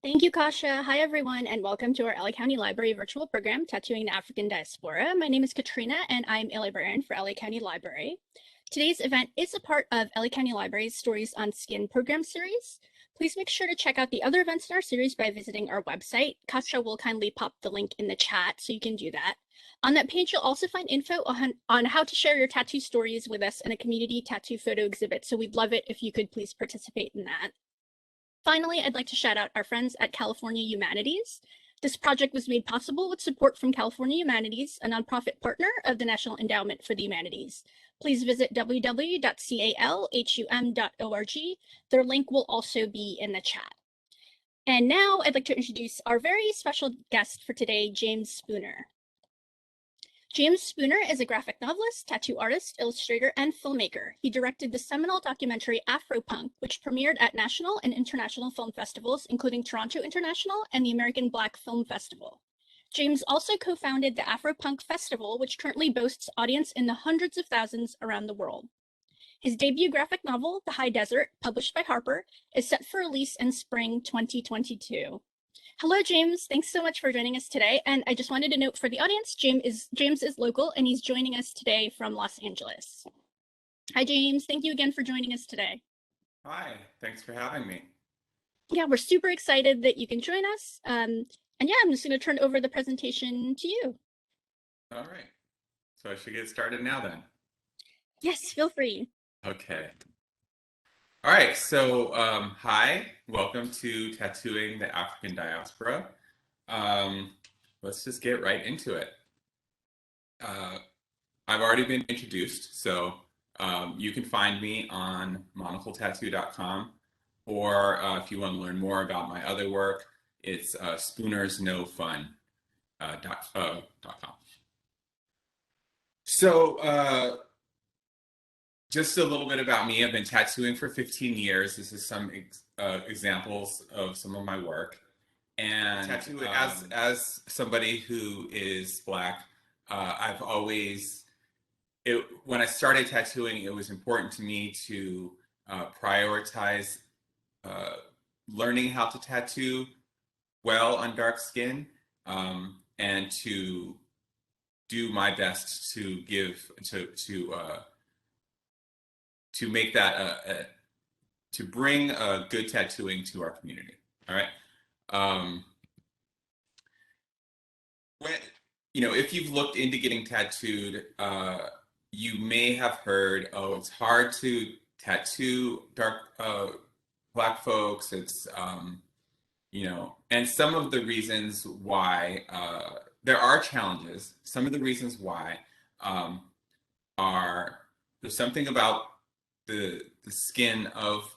Thank you, Kasha. Hi, everyone, and welcome to our LA County Library virtual program, Tattooing the African Diaspora. My name is Katrina, and I'm a librarian for LA County Library. Today's event is a part of LA County Library's Stories on Skin program series. Please make sure to check out the other events in our series by visiting our website. Kasha will kindly pop the link in the chat so you can do that. On that page, you'll also find info on how to share your tattoo stories with us in a community tattoo photo exhibit, so we'd love it if you could please participate in that. Finally, I'd like to shout out our friends at California Humanities. This project was made possible with support from California Humanities, a nonprofit partner of the National Endowment for the Humanities. Please visit www.calhum.org. Their link will also be in the chat. And now I'd like to introduce our very special guest for today, James Spooner. James Spooner is a graphic novelist, tattoo artist, illustrator, and filmmaker. He directed the seminal documentary Afropunk, which premiered at national and international film festivals, including Toronto International and the American Black Film Festival. James also co-founded the Afropunk Festival, which currently boasts audience in the hundreds of thousands around the world. His debut graphic novel, The High Desert, published by Harper, is set for release in spring 2022. Hello, James. Thanks so much for joining us today. And I just wanted to note for the audience, James is local and he's joining us today from Los Angeles. Hi, James. Thank you again for joining us today. Hi, thanks for having me. Yeah, we're super excited that you can join us. And yeah, I'm just going to turn over the presentation to you. All right, so I should get started now then. Yes, feel free. Okay. All right, so hi, welcome to Tattooing the African Diaspora. Let's just get right into it. I've already been introduced, so you can find me on monocletattoo.com, or if you want to learn more about my other work, it's spoonersnofun.com. So just a little bit about me. I've been tattooing for 15 years. This is some examples of some of my work. And tattooing, as somebody who is Black, I've always, when I started tattooing, it was important to me to prioritize learning how to tattoo well on dark skin, and to do my best to give to make that to bring good tattooing to our community. All right. When if you've looked into getting tattooed, you may have heard, oh, it's hard to tattoo Black folks. It's and some of the reasons why there are challenges. Some of the reasons why are there's something about the skin of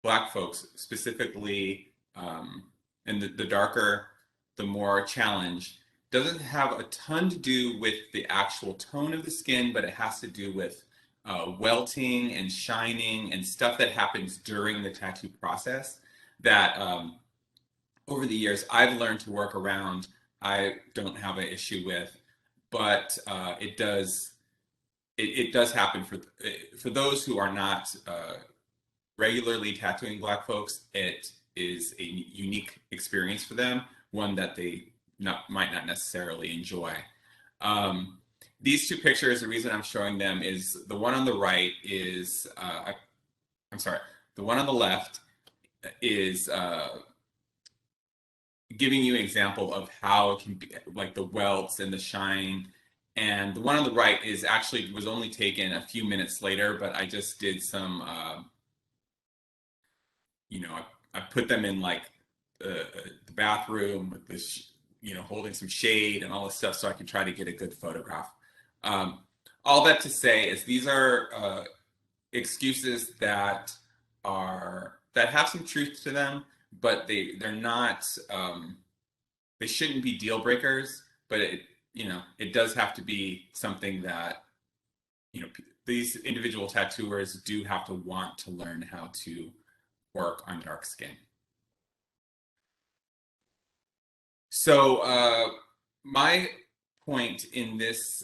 Black folks specifically, and the darker, the more challenge, doesn't have a ton to do with the actual tone of the skin, but it has to do with welting and shining and stuff that happens during the tattoo process that over the years I've learned to work around. I don't have an issue with, but it does happen for those who are not regularly tattooing Black folks. It is a unique experience for them, one that they might not necessarily enjoy. These two pictures, the reason I'm showing them is the one on the right is, I'm sorry, the one on the left is giving you an example of how it can be, like the welts and the shine. And the one on the right is actually was only taken a few minutes later, but I just did some, I put them in like the bathroom with this, holding some shade and all this stuff so I can try to get a good photograph. All that to say is these are excuses that have some truth to them, but they're not, they shouldn't be deal breakers, but it does have to be something that, these individual tattooers do have to want to learn how to work on dark skin. So my point in this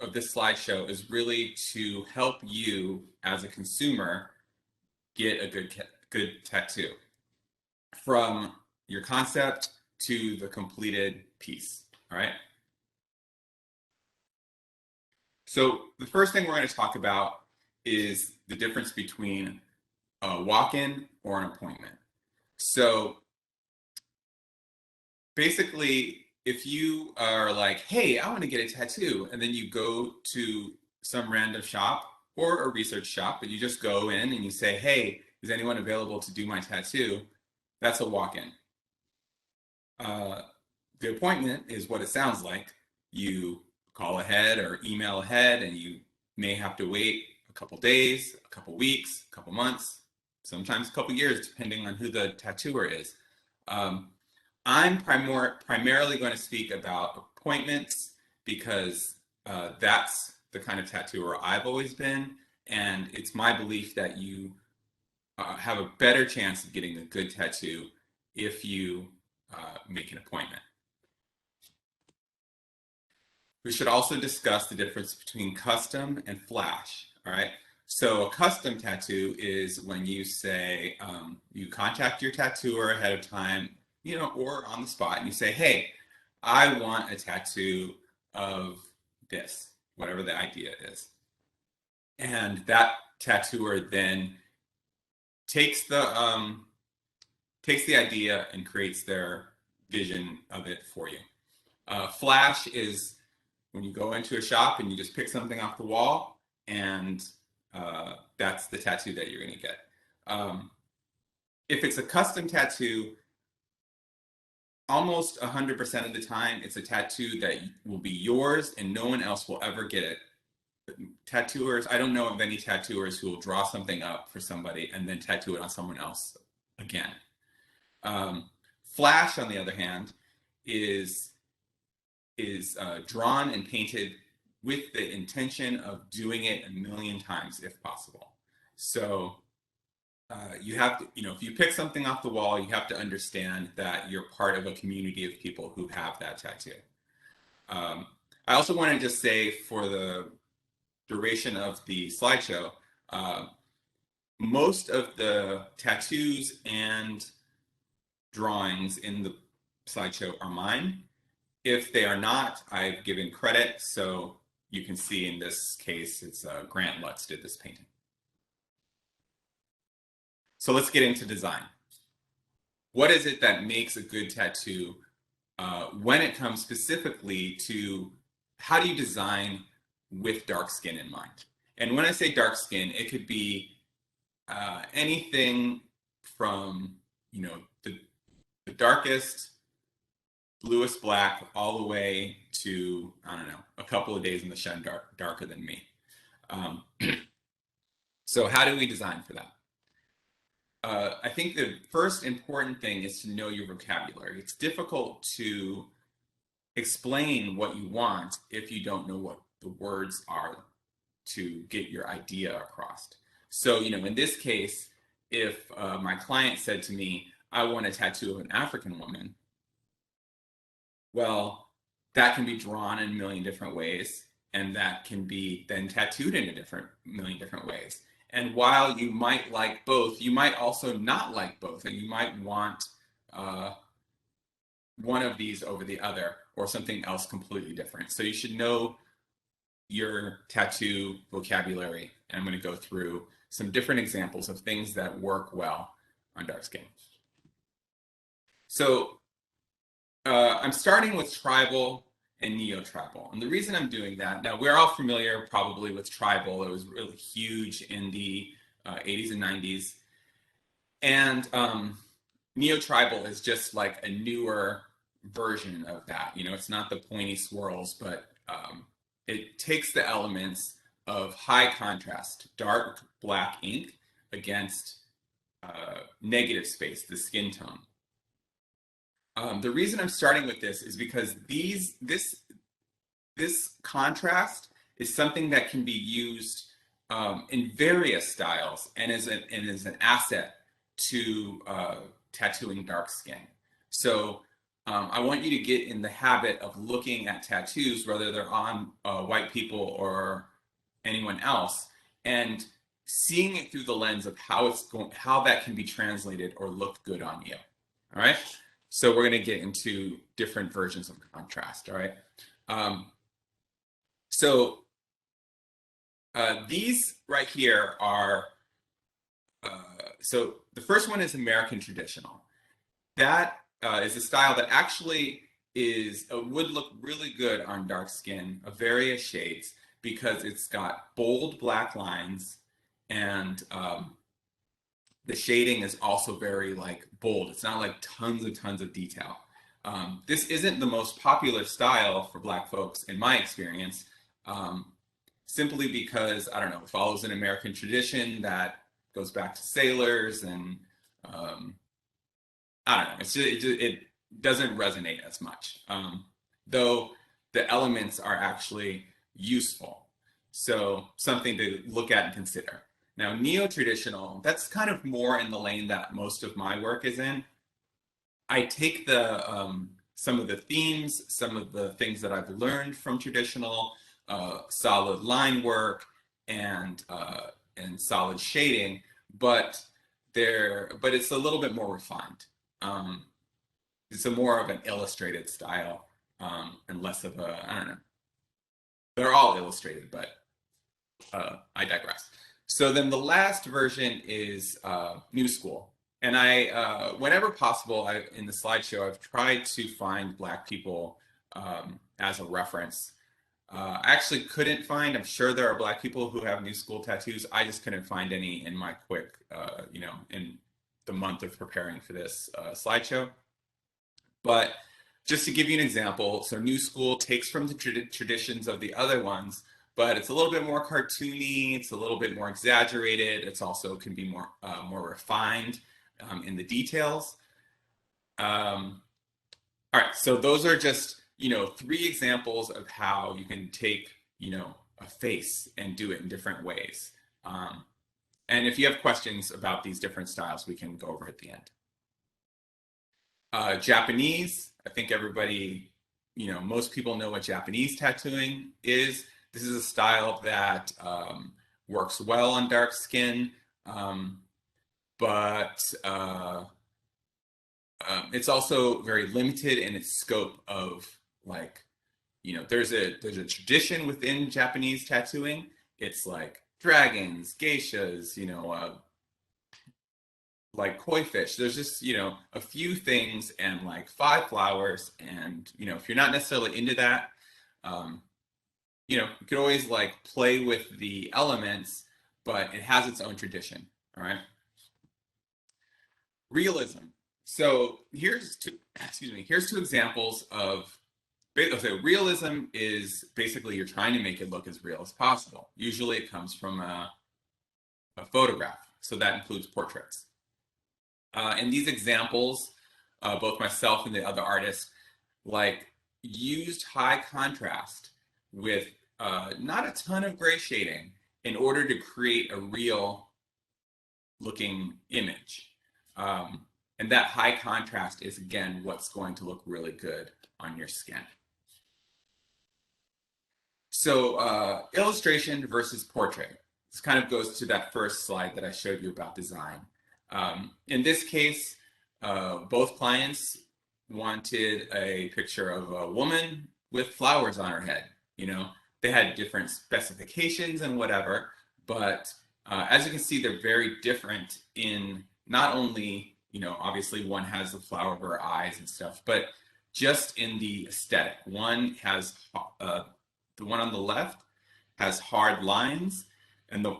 of this slideshow is really to help you as a consumer get a good tattoo. from your concept to the completed piece, all right? So the first thing we're going to talk about is the difference between a walk-in or an appointment. So basically, if you are like, hey, I want to get a tattoo, and then you go to some random shop or a research shop, but you just go in and you say, hey, is anyone available to do my tattoo? That's a walk-in. The appointment is what it sounds like. You call ahead or email ahead, and you may have to wait a couple days, a couple weeks, a couple months, sometimes a couple years, depending on who the tattooer is. I'm primarily going to speak about appointments because that's the kind of tattooer I've always been, and it's my belief that you have a better chance of getting a good tattoo if you make an appointment. We should also discuss the difference between custom and flash, all right? So a custom tattoo is when you say, you contact your tattooer ahead of time, you know, or on the spot, and you say, hey, I want a tattoo of this, whatever the idea is. And that tattooer then takes the idea and creates their vision of it for you. Flash is when you go into a shop and you just pick something off the wall, and that's the tattoo that you're going to get. If it's a custom tattoo, almost 100% of the time, it's a tattoo that will be yours and no one else will ever get it. Tattooers, I don't know of any tattooers who will draw something up for somebody and then tattoo it on someone else again. Flash, on the other hand, is drawn and painted with the intention of doing it a million times if possible. So you have to, you know, if you pick something off the wall, you have to understand that you're part of a community of people who have that tattoo. I also want to just say, for the duration of the slideshow, most of the tattoos and drawings in the slideshow are mine. If they are not, I've given credit, so you can see in this case, it's Grant Lutz did this painting. So let's get into design. What is it that makes a good tattoo when it comes specifically to how do you design with dark skin in mind? And when I say dark skin, it could be anything from, you know, the darkest, bluest black all the way to, I don't know, a couple of days in the sun darker than me. So how do we design for that? I think the first important thing is to know your vocabulary. It's difficult to explain what you want if you don't know what the words are to get your idea across. So, you know, in this case, if my client said to me, I want a tattoo of an African woman, well, that can be drawn in a million different ways, and that can be then tattooed in a million different ways. And while you might like both, you might also not like both, and you might want one of these over the other, or something else completely different. So you should know your tattoo vocabulary, and I'm going to go through some different examples of things that work well on dark skin. So I'm starting with tribal and neo-tribal. And the reason I'm doing that, now we're all familiar probably with tribal. It was really huge in the 80s and 90s. And neo-tribal is just like a newer version of that. You know, it's not the pointy swirls, but it takes the elements of high contrast, dark black ink against negative space, the skin tone. The reason I'm starting with this is because this contrast is something that can be used in various styles and is an asset to tattooing dark skin. So I want you to get in the habit of looking at tattoos, whether they're on white people or anyone else, and seeing it through the lens of how that can be translated or look good on you. all right? So we're going to get into different versions of contrast, all right? So these right here are, so the first one is American traditional. That is a style that actually would look really good on dark skin of various shades because it's got bold black lines and the shading is also very like bold. It's not like tons of detail. This isn't the most popular style for Black folks in my experience, simply because, I don't know, it follows an American tradition that goes back to sailors and I don't know, it doesn't resonate as much, though the elements are actually useful. So something to look at and consider. Now, neo-traditional, that's kind of more in the lane that most of my work is in. I take some of the themes, some of the things that I've learned from traditional, solid line work and solid shading, but it's a little bit more refined. It's more of an illustrated style and less of a, I don't know. They're all illustrated, but I digress. So then the last version is New School. And whenever possible, in the slideshow, I've tried to find Black people as a reference. I actually couldn't find, I'm sure there are Black people who have New School tattoos. I just couldn't find any in my quick, in the month of preparing for this slideshow. But just to give you an example, so New School takes from the traditions of the other ones, but it's a little bit more cartoony, it's a little bit more exaggerated, it's also can be more refined in the details. All right, so those are just, 3 examples of how you can take, a face and do it in different ways. And if you have questions about these different styles, we can go over at the end. Japanese, I think everybody, most people know what Japanese tattooing is. This is a style that works well on dark skin, but it's also very limited in its scope of like, there's a tradition within Japanese tattooing. It's like dragons, geishas, like koi fish. There's just, a few things and like 5 flowers. And, if you're not necessarily into that, you could always like play with the elements, but it has its own tradition. All right. Realism. So here's 2 examples of, so realism is basically you're trying to make it look as real as possible. Usually it comes from a photograph. So that includes portraits. And these examples, both myself and the other artists, like used high contrast with not a ton of gray shading in order to create a real looking image. And that high contrast is, again, what's going to look really good on your skin. So illustration versus portrait. This kind of goes to that first slide that I showed you about design. In this case, both clients wanted a picture of a woman with flowers on her head. They had different specifications and whatever, but as you can see, they're very different in not only, obviously one has the flower of her eyes and stuff, but just in the aesthetic. One has, the one on the left has hard lines, and the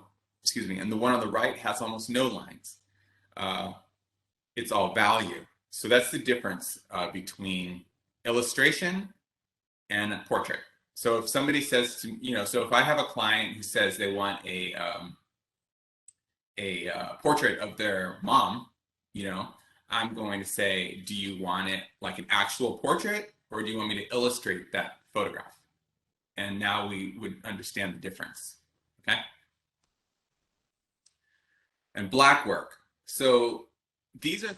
one on the right has almost no lines. It's all value. So that's the difference between illustration and a portrait. So if somebody says to, so if I have a client who says they want a portrait of their mom, I'm going to say, do you want it like an actual portrait, or do you want me to illustrate that photograph? And now we would understand the difference, okay? And black work. So these are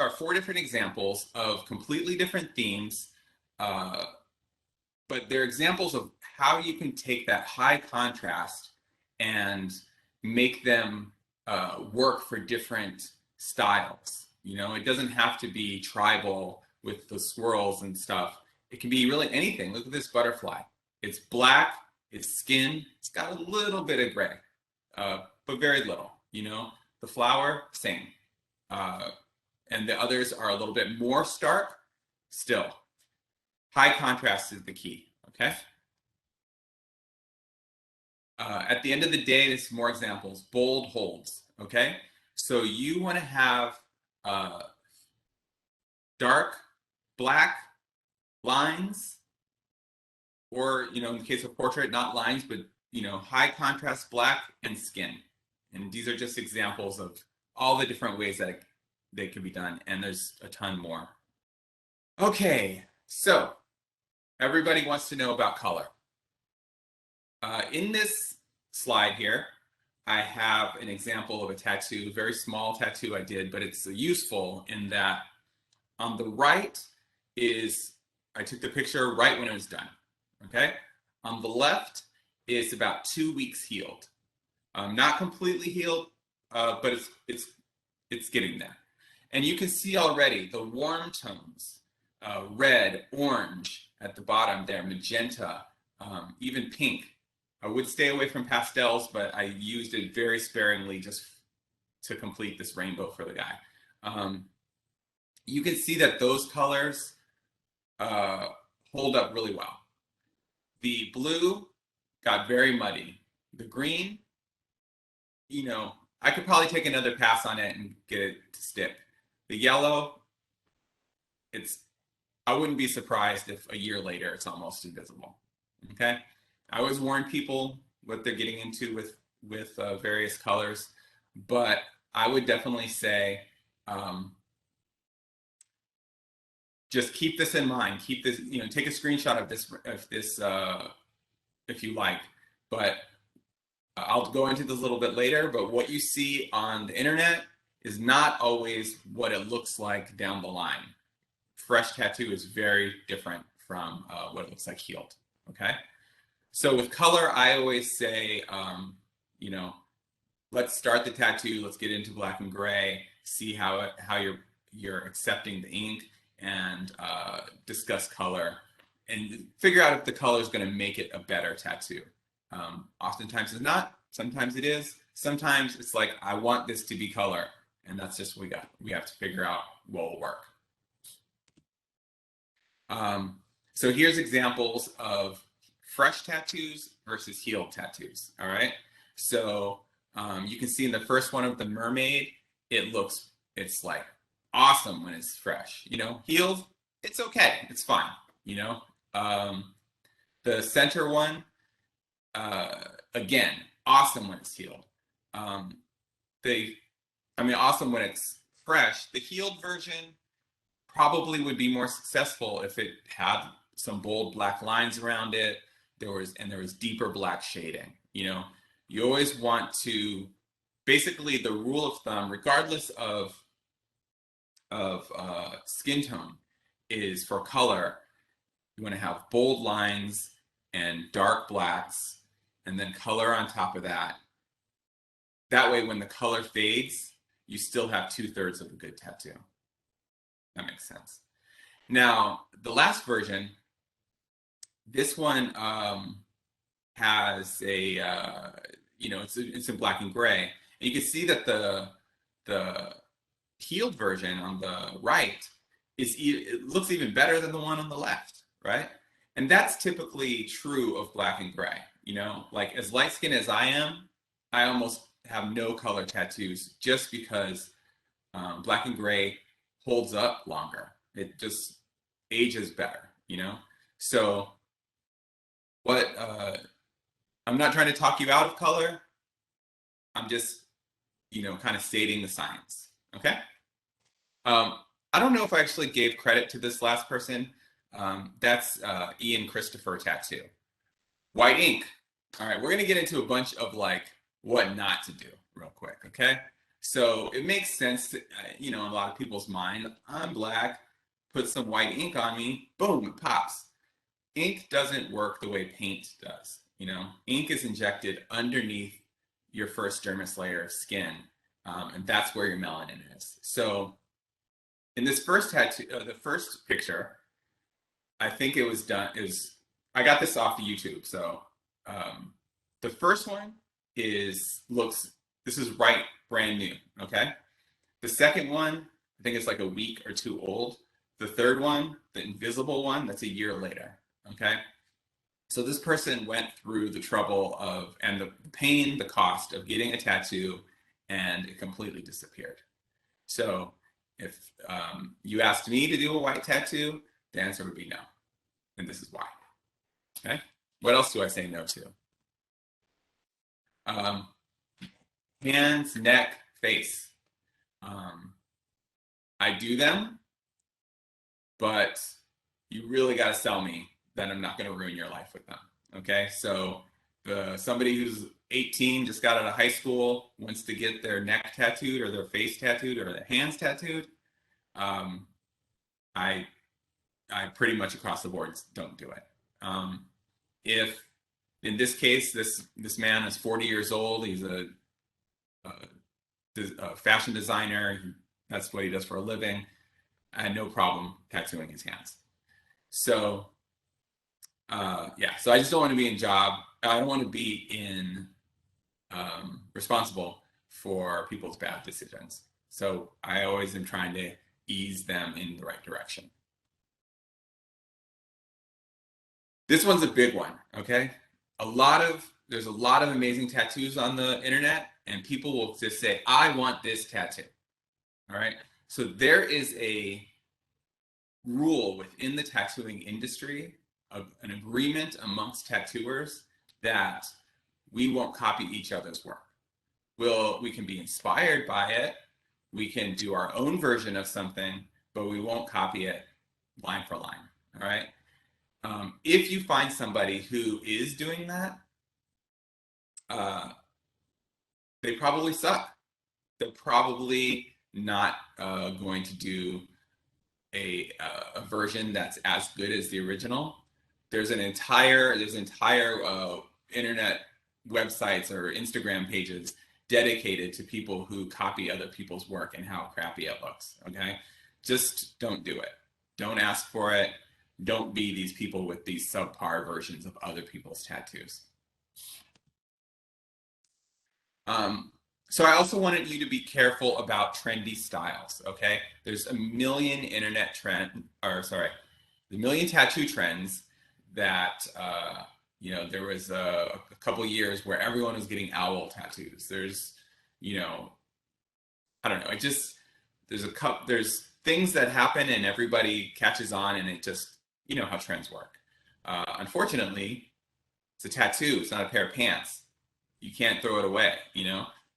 4 different examples of completely different themes, but they're examples of how you can take that high contrast and make them work for different styles. You know, it doesn't have to be tribal with the swirls and stuff. It can be really anything. Look at this butterfly. It's black, its skin, it's got a little bit of gray, but very little, you know. The flower, same. And the others are a little bit more stark, still. High contrast is the key, okay? At the end of the day, this is more examples. Bold holds, okay? So you want to have dark black lines, or, you know, in the case of portrait, not lines, but, you know, high contrast black and skin. And these are just examples of all the different ways that they can be done, and there's a ton more. Okay, so everybody wants to know about color. In this slide here, I have an example of a tattoo, a very small tattoo I did, but it's useful in that on the right is, I took the picture right when it was done, okay? On the left is about 2 weeks healed. Not completely healed, but it's getting there. And you can see already the warm tones, red, orange at the bottom there, magenta, even pink. I would stay away from pastels, but I used it very sparingly just to complete this rainbow for the guy. You can see that those colors hold up really well. The blue got very muddy. The green, you know, I could probably take another pass on it and get it to stick. The yellow, I wouldn't be surprised if a year later it's almost invisible, okay? I always warn people what they're getting into with various colors, but I would definitely say just keep this in mind. Keep this, you know, take a screenshot of this if you like, but I'll go into this a little bit later, but what you see on the internet is not always what it looks like down the line. Fresh tattoo is very different from what it looks like healed, okay? So with color, I always say, you know, let's start the tattoo, let's get into black and gray, see how you're accepting the ink, and discuss color, and figure out if the color is going to make it a better tattoo. Oftentimes it's not, sometimes it is, sometimes it's like, I want this to be color, and that's just what we have to figure out what will work. So here's examples of fresh tattoos versus healed tattoos, all right? So you can see in the first one of the mermaid, it's like awesome when it's fresh, you know? Healed, it's okay, it's fine, you know? The center one, again, awesome when it's healed. Awesome when it's fresh. The healed version probably would be more successful if it had some bold black lines around it. There was deeper black shading. You know, you always want to, basically the rule of thumb, regardless of skin tone, is for color, you want to have bold lines and dark blacks, and then color on top of that. That way, when the color fades, you still have 2/3 of a good tattoo. That makes sense. Now, the last version, this one has a, you know, it's in black and gray. And you can see that the healed version on the right it looks even better than the one on the left, right? And that's typically true of black and gray. You know, like as light skinned as I am, I almost have no color tattoos just because black and gray holds up longer. It just ages better, you know? So I'm not trying to talk you out of color. I'm just, you know, kind of stating the science, okay? I don't know if I actually gave credit to this last person. That's Ian Christopher Tattoo. White ink. All right, we're gonna get into a bunch of like what not to do real quick, okay? So it makes sense that, you know, in a lot of people's mind, I'm black, put some white ink on me, boom, it pops. Ink doesn't work the way paint does, you know? Ink is injected underneath your first dermis layer of skin, and that's where your melanin is. So in this first tattoo, the first picture, I think it was done, I got this off of YouTube. So the first one this is brand new, okay? The second one, I think it's like a week or two old. The third one, the invisible one, that's a year later, okay? So this person went through the trouble and the pain, the cost of getting a tattoo, and it completely disappeared. So if you asked me to do a white tattoo, the answer would be no. And this is why. Okay? What else do I say no to? Hands, neck, face. I do them, but you really got to sell me that I'm not going to ruin your life with them. Okay? So somebody who's 18, just got out of high school, wants to get their neck tattooed or their face tattooed or their hands tattooed, I pretty much across the board don't do it. If in this case, this man is 40 years old, he's a fashion designer, that's what he does for a living, I had no problem tattooing his hands. So yeah, so I just don't want to be I don't want to be responsible for people's bad decisions. So I always am trying to ease them in the right direction. This one's a big one, okay? There's a lot of amazing tattoos on the internet, and people will just say, I want this tattoo, all right? So there is a rule within the tattooing industry, an agreement amongst tattooers that we won't copy each other's work. We can be inspired by it, we can do our own version of something, but we won't copy it line for line, all right? If you find somebody who is doing that, they probably suck. They're probably not going to do a version that's as good as the original. There's entire internet websites or Instagram pages dedicated to people who copy other people's work and how crappy it looks, okay? Just don't do it. Don't ask for it. Don't be these people with these subpar versions of other people's tattoos. So I also wanted you to be careful about trendy styles, okay? There's a million tattoo trends that, there was a couple years where everyone was getting owl tattoos. There's, I don't know, there's things that happen and everybody catches on, and it just, how trends work. Unfortunately, it's a tattoo, it's not a pair of pants. You can't throw it away,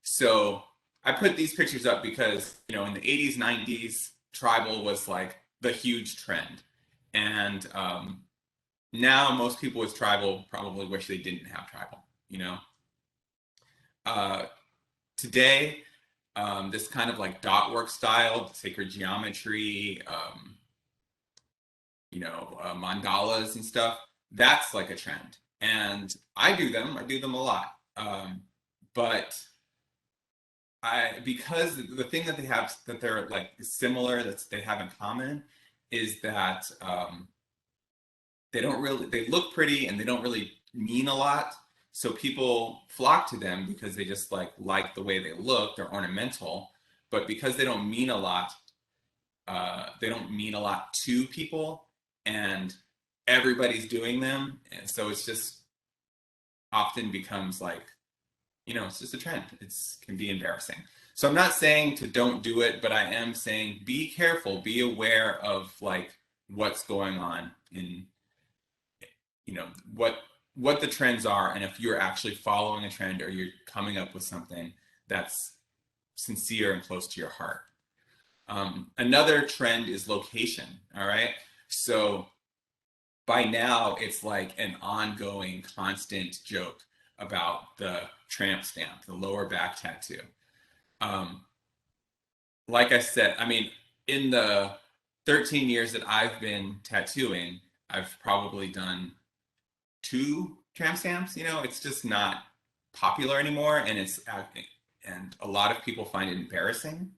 So I put these pictures up because, in the 80s, 90s, tribal was like the huge trend. And now most people with tribal probably wish they didn't have tribal, Today, this kind of like dot work style, sacred geometry, mandalas and stuff, that's like a trend. And I do them a lot. But because the thing that they're like similar, they have in common, is that they look pretty and they don't really mean a lot. So people flock to them because they just like the way they look. They're ornamental, but because they don't mean a lot, to people, and everybody's doing them, and so it's just often becomes like, it's just a trend. It can be embarrassing. So I'm not saying to don't do it, but I am saying be careful, be aware of what's going on in, what the trends are, and if you're actually following a trend or you're coming up with something that's sincere and close to your heart. Another trend is location, all right? So by now, it's like an ongoing, constant joke about the tramp stamp, the lower back tattoo. Like I said, in the 13 years that I've been tattooing, I've probably done 2 tramp stamps. It's just not popular anymore, and a lot of people find it embarrassing.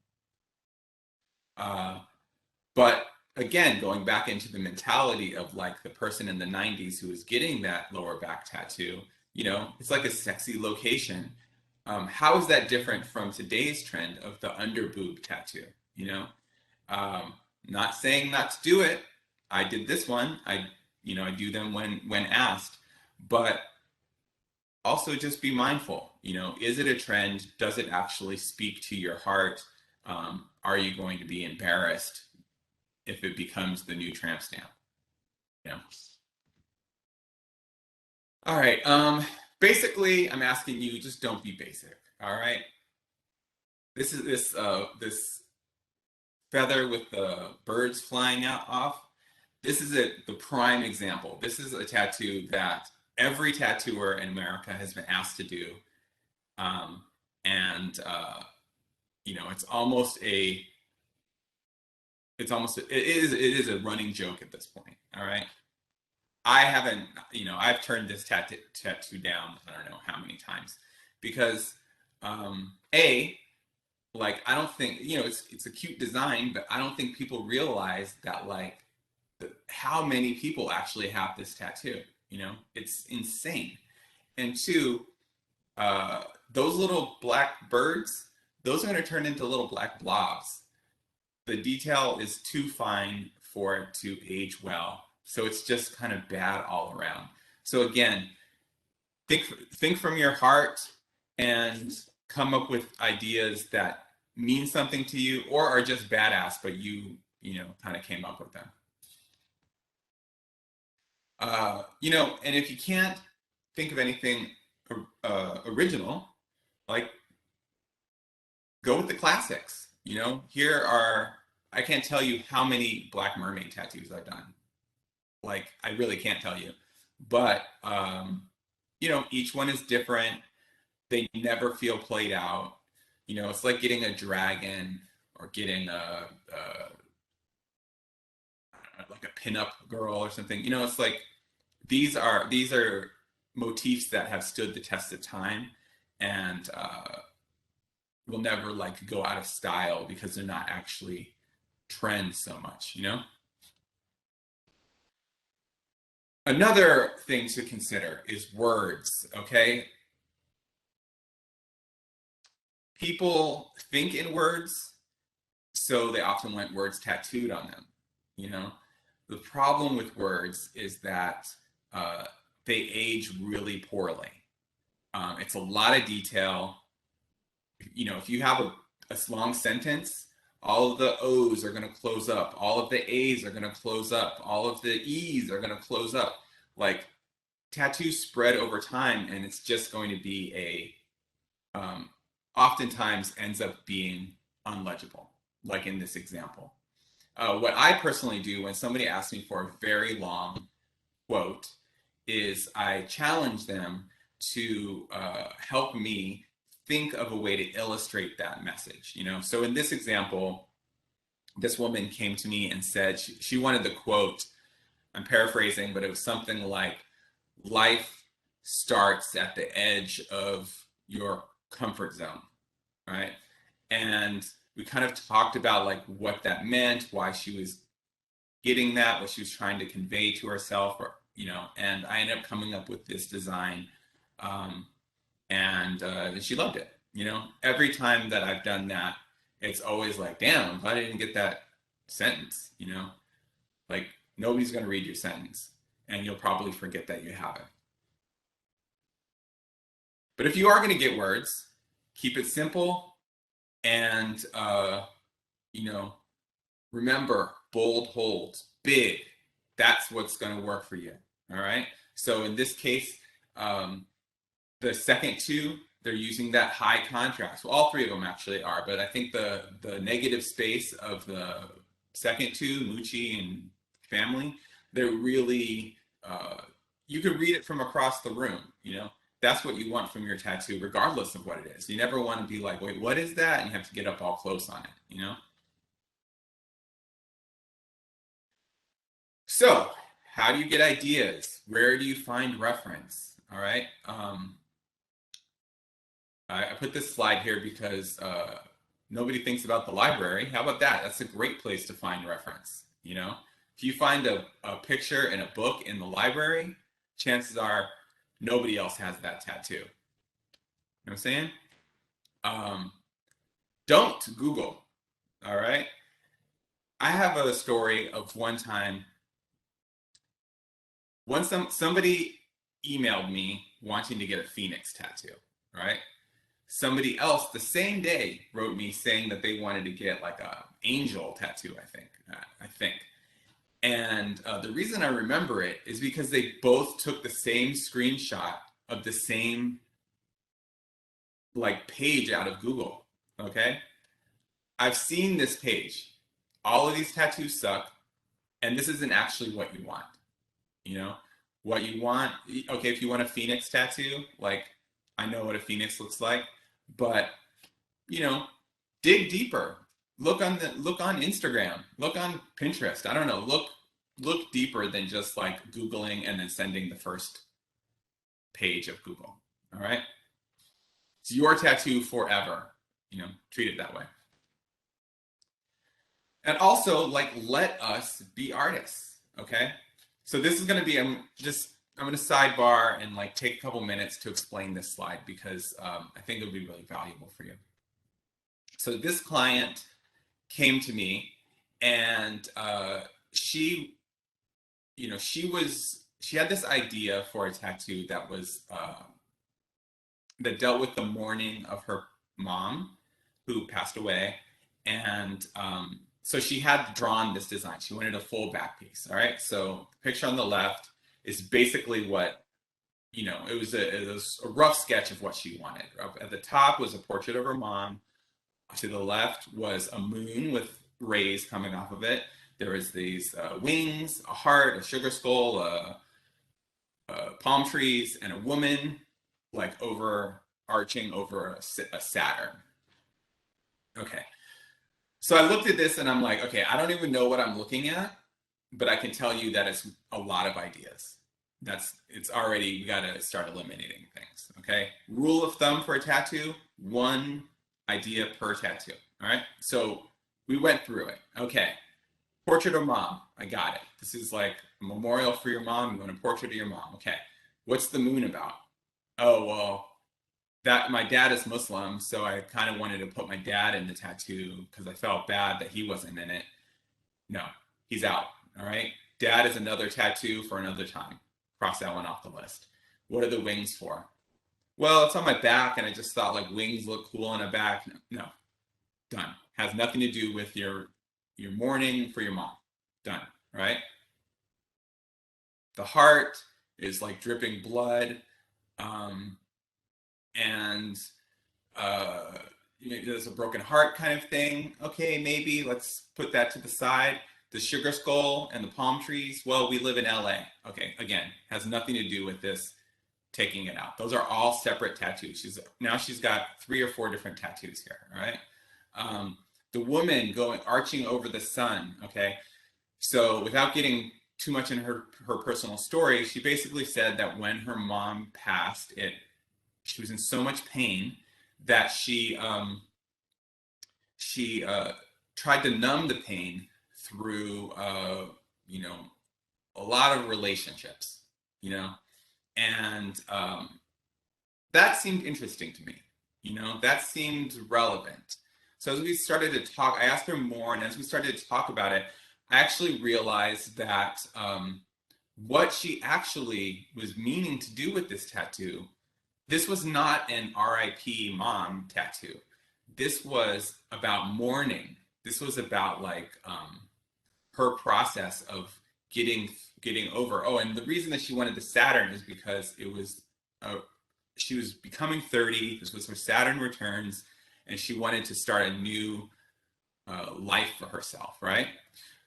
But again, going back into the mentality of like the person in the 90s who was getting that lower back tattoo, you know, it's like a sexy location. How is that different from today's trend of the under boob tattoo? You know, not saying not to do it. I did this one. I do them when asked, but also just be mindful. You know, is it a trend? Does it actually speak to your heart? Are you going to be embarrassed if it becomes the new tramp stamp? You know. All right. Basically, I'm asking you, just don't be basic. All right. This is this feather with the birds flying out off. This is the prime example. This is a tattoo that every tattooer in America has been asked to do, and you know, it is a running joke at this point. All right. I haven't, you know, I've turned this tattoo down, I don't know how many times, because like, I don't think, you know, it's a cute design, but I don't think people realize that, like, how many people actually have this tattoo. You know, it's insane. And two, those little black birds, those are going to turn into little black blobs. The detail is too fine for it to age well. So it's just kind of bad all around. So again, think from your heart and come up with ideas that mean something to you or are just badass, but you know, kind of came up with them. You know, and if you can't think of anything original, like, go with the classics. You know, I can't tell you how many Black Mermaid tattoos I've done. Like, I really can't tell you. But, you know, each one is different. They never feel played out. You know, it's like getting a dragon or getting like a pinup girl or something. You know, it's like these are motifs that have stood the test of time and will never like go out of style because they're not actually trends so much, you know? Another thing to consider is words, okay? People think in words, so they often want words tattooed on them, you know? The problem with words is that they age really poorly. It's a lot of detail. You know, if you have a long sentence, all of the O's are going to close up. All of the A's are going to close up. All of the E's are going to close up. Like, tattoos spread over time, and it's just going to be oftentimes ends up being unlegible, like in this example. What I personally do when somebody asks me for a very long quote is I challenge them to help me think of a way to illustrate that message. You know, so in this example, this woman came to me and said she wanted the quote. I'm paraphrasing, but it was something like, "Life starts at the edge of your comfort zone," right? And we kind of talked about like what that meant, why she was getting that, what she was trying to convey to herself, or, you know, and I ended up coming up with this design, and she loved it. You know, every time that I've done that, it's always like, damn, I'm glad I didn't get that sentence, you know? Like, nobody's going to read your sentence, and you'll probably forget that you have it. But if you are going to get words, keep it simple, and, you know, remember, bold holds, big. That's what's going to work for you, all right? So in this case, the second two, they're using that high contrast. Well, all three of them actually are, but I think the negative space of the second two, Mucci and Family, they're really, you can read it from across the room, you know? That's what you want from your tattoo, regardless of what it is. You never want to be like, wait, what is that? And you have to get up all close on it, you know? So, how do you get ideas? Where do you find reference? All right. I put this slide here because Nobody thinks about the library. How about that? That's a great place to find reference, you know? If you find a picture in a book in the library, chances are nobody else has that tattoo. You know what I'm saying? Don't Google, all right? I have a story of one time when somebody emailed me wanting to get a phoenix tattoo, right? Somebody else the same day wrote me saying that they wanted to get like a angel tattoo, I think. And the reason I remember it is because they both took the same screenshot of the same like page out of Google, okay? I've seen this page. All of these tattoos suck, and this isn't actually what you want, you know? What you want, okay, if you want a phoenix tattoo, like I know what a phoenix looks like, but you know, dig deeper. Look on Instagram, look on Pinterest. I don't know, look deeper than just like Googling and then sending the first page of Google. All right? It's your tattoo forever. You know, treat it that way. And also, like, let us be artists. Okay? So this is going to be, I'm going to sidebar and like take a couple minutes to explain this slide because I think it'll be really valuable for you. So this client came to me and she had this idea for a tattoo that was that dealt with the mourning of her mom who passed away. And so she had drawn this design. She wanted a full back piece. All right. So the picture on the left is basically what, you know, it was a rough sketch of what she wanted. At the top was a portrait of her mom. To the left was a moon with rays coming off of it. There was these wings, a heart, a sugar skull, palm trees, and a woman like overarching over a Saturn. Okay. So I looked at this and I'm like, okay, I don't even know what I'm looking at, but I can tell you that it's a lot of ideas. It's already, we got to start eliminating things. Okay. Rule of thumb for a tattoo, one idea per tattoo. All right. So we went through it. Okay. Portrait of mom. I got it. This is like a memorial for your mom. You want a portrait of your mom. Okay. What's the moon about? Oh, well, that my dad is Muslim, so I kind of wanted to put my dad in the tattoo because I felt bad that he wasn't in it. No, he's out. All right. Dad is another tattoo for another time. Cross that one off the list. What are the wings for? Well, it's on my back, and I just thought like wings look cool on a back. No, done. Has nothing to do with your mourning for your mom. Done. Right? The heart is like dripping blood, and there's a broken heart kind of thing. Okay, maybe let's put that to the side. The sugar skull and the palm trees. Well, we live in LA. Okay, again, has nothing to do with this. Taking it out. Those are all separate tattoos. She's got 3 or 4 different tattoos here. All right. The woman arching over the sun. Okay. So without getting too much in her personal story, she basically said that when her mom passed, she was in so much pain that she tried to numb the pain through you know, a lot of relationships, you know. And that seemed interesting to me, you know, that seemed relevant. So as we started to talk, I asked her more, and as we started to talk about it, I actually realized that what she actually was meaning to do with this tattoo, this was not an RIP mom tattoo. This was about mourning. This was about like her process of getting over. Oh, and the reason that she wanted the Saturn is because it was she was becoming 30. This was her Saturn returns, and she wanted to start a new life for herself, right?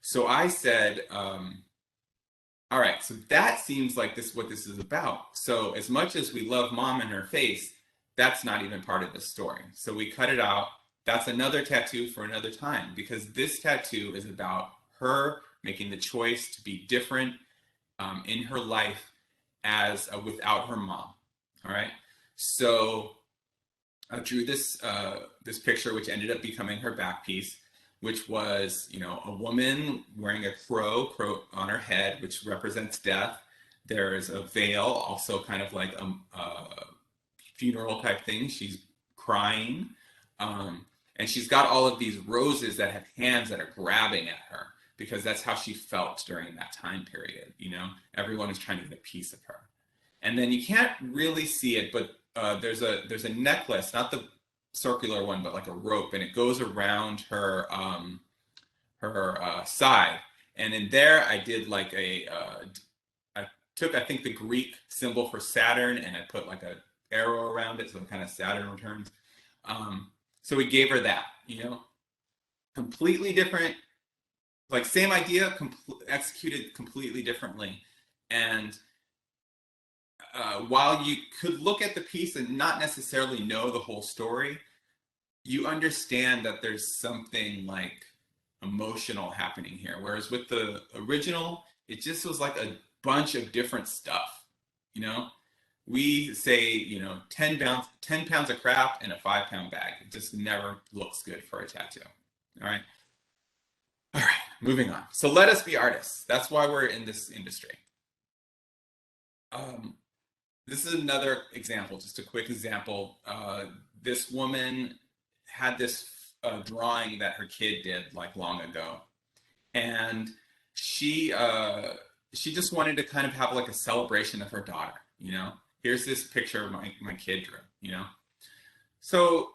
So I said, all right, so that seems like what this is about. So as much as we love mom in her face, that's not even part of the story. So we cut it out. That's another tattoo for another time, because this tattoo is about her making the choice to be different in her life as without her mom. All right. So drew this this picture, which ended up becoming her back piece, which was, you know, a woman wearing a crow on her head, which represents death. There's a veil, also kind of like a funeral type thing. She's crying. And she's got all of these roses that have hands that are grabbing at her, because that's how she felt during that time period. You know, everyone is trying to get a piece of her. And then you can't really see it, but there's a necklace, not the circular one, but like a rope, and it goes around her side. And in there, I did like I took, I think, the Greek symbol for Saturn, and I put like a arrow around it, so kind of Saturn returns. So we gave her that, you know, completely different, like same idea, executed completely differently. And while you could look at the piece and not necessarily know the whole story, you understand that there's something like emotional happening here. Whereas with the original, it just was like a bunch of different stuff, you know? We say, you know, 10 pounds of crap in a 5-pound bag. It just never looks good for a tattoo. All right. All right, moving on. So let us be artists. That's why we're in this industry. This is another example, just a quick example. This woman had this drawing that her kid did like long ago. And she just wanted to kind of have like a celebration of her daughter, you know? Here's this picture of my kid drew, you know? So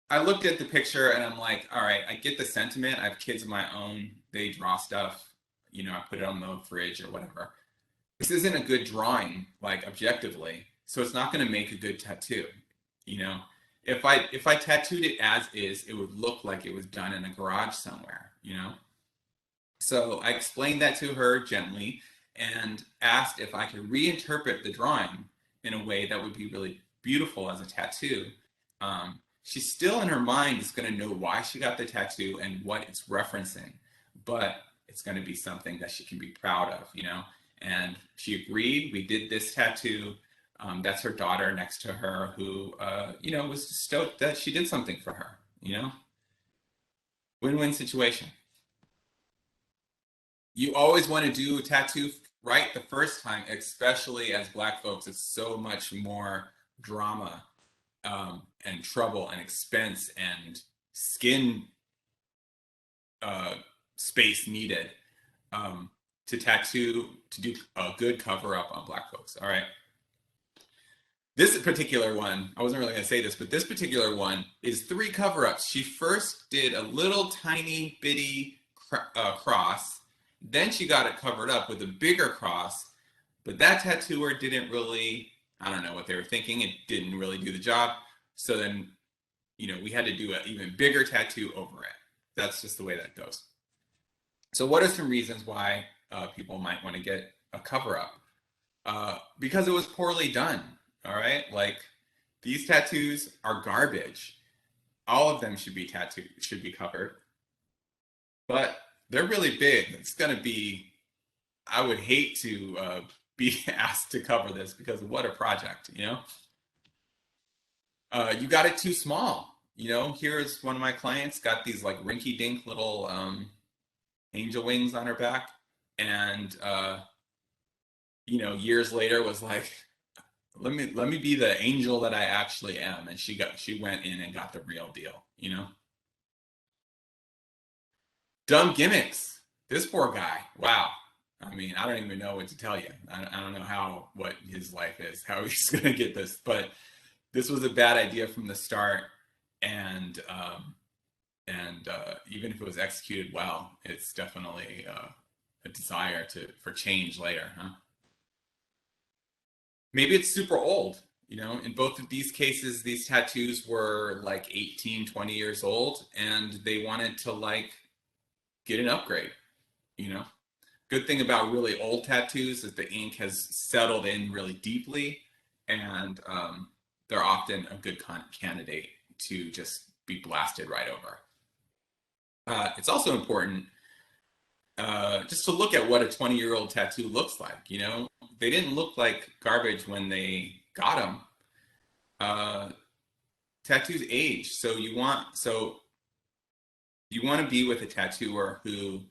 I looked at the picture and I'm like, all right, I get the sentiment. I have kids of my own. They draw stuff, you know, I put it on the fridge or whatever. This isn't a good drawing, like objectively, so it's not going to make a good tattoo, you know? If I tattooed it as is, it would look like it was done in a garage somewhere, you know? So I explained that to her gently and asked if I could reinterpret the drawing in a way that would be really beautiful as a tattoo. She's still in her mind is going to know why she got the tattoo and what it's referencing, but it's going to be something that she can be proud of, you know? And she agreed. We did this tattoo. That's her daughter next to her who, you know, was stoked that she did something for her, you know? Win-win situation. You always want to do a tattoo right the first time, especially as Black folks. It's so much more drama and trouble and expense and skin space needed to tattoo, to do a good cover up on Black folks. All right. This particular one, I wasn't really going to say this, but this particular one is 3 cover-ups. She first did a little tiny bitty cross. Then she got it covered up with a bigger cross, but that tattooer didn't really, I don't know what they were thinking. It didn't really do the job. So then, you know, we had to do an even bigger tattoo over it. That's just the way that goes. So what are some reasons why people might want to get a cover-up? Because it was poorly done, all right? Like, these tattoos are garbage. All of them should be covered. But they're really big. It's going to be, I would hate to be asked to cover this because what a project, you know? You got it too small. You know, here's one of my clients got these like rinky-dink little angel wings on her back. And, you know, years later was like, let me be the angel that I actually am. And she went in and got the real deal, you know? Dumb gimmicks. This poor guy. Wow. I mean, I don't even know what to tell you. I don't know what his life is, how he's going to get this, but this was a bad idea from the start. And even if it was executed well, it's definitely a desire for change later, huh? Maybe it's super old. You know, in both of these cases, these tattoos were like 18, 20 years old, and they wanted to like get an upgrade, you know? Good thing about really old tattoos is the ink has settled in really deeply, and they're often a good candidate to just be blasted right over. It's also important just to look at what a 20-year-old tattoo looks like, you know? They didn't look like garbage when they got them. tattoos age. So you want to be with a tattooer who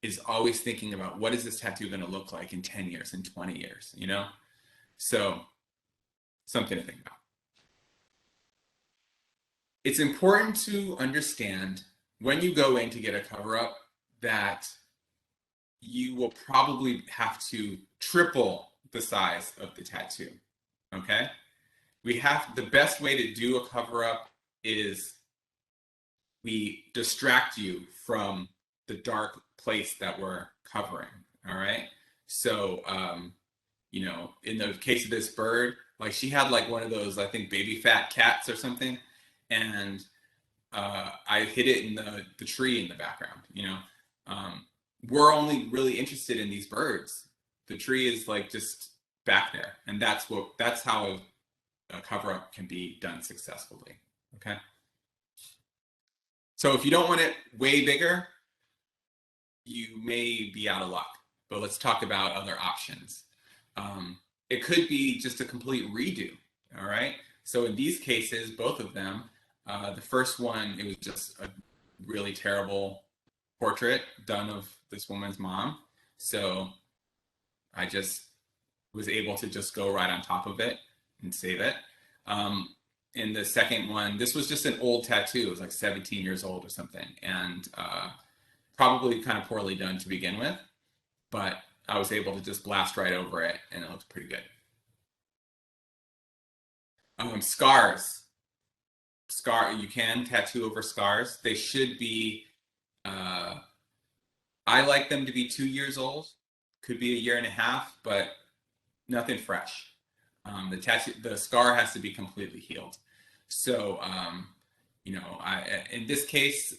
is always thinking about what is this tattoo going to look like in 10 years, in 20 years, you know? So something to think about. It's important to understand when you go in to get a cover-up that you will probably have to triple the size of the tattoo, okay? The best way to do a cover-up is we distract you from the dark place that we're covering, all right? So, you know, in the case of this bird, like she had like one of those, I think, baby fat cats or something, and I hid it in the tree in the background, you know? We're only really interested in these birds. The tree is like just back there, and that's how a cover-up can be done successfully, okay? So if you don't want it way bigger, you may be out of luck, but let's talk about other options. It could be just a complete redo, all right? So in these cases, both of them, the first one, it was just a really terrible portrait done of this woman's mom. So I just was able to just go right on top of it and save it. In the second one, this was just an old tattoo. It was like 17 years old or something, and probably kind of poorly done to begin with, but I was able to just blast right over it, and it looks pretty good. Scars. You can tattoo over scars. They should be, I like them to be 2 years old. Could be a year and a half, but nothing fresh. The scar has to be completely healed. So, you know, in this case,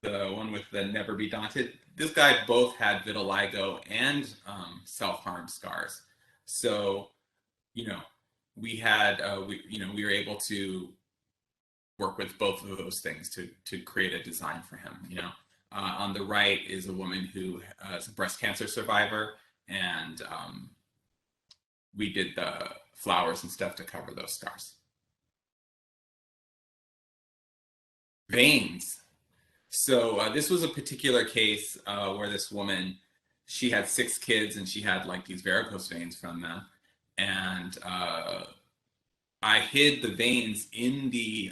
the one with the Never Be Daunted, this guy both had vitiligo and self-harm scars. So, you know, we were able to work with both of those things to create a design for him, you know. On the right is a woman who is a breast cancer survivor, and we did the flowers and stuff to cover those scars. Veins. So this was a particular case where this woman, she had 6 kids and she had like these varicose veins from them. And I hid the veins in the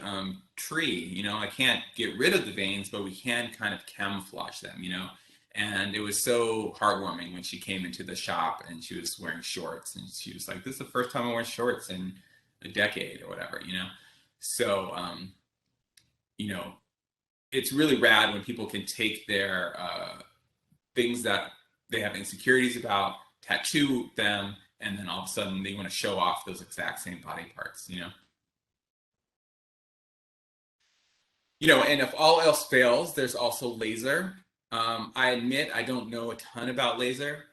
tree. You know, I can't get rid of the veins, but we can kind of camouflage them, you know. And it was so heartwarming when she came into the shop and she was wearing shorts, and she was like, this is the first time I wear shorts in a decade or whatever, you know. So, you know, it's really rad when people can take their things that they have insecurities about, tattoo them, and then all of a sudden they want to show off those exact same body parts, you know? You know, and if all else fails, there's also laser. I admit I don't know a ton about laser,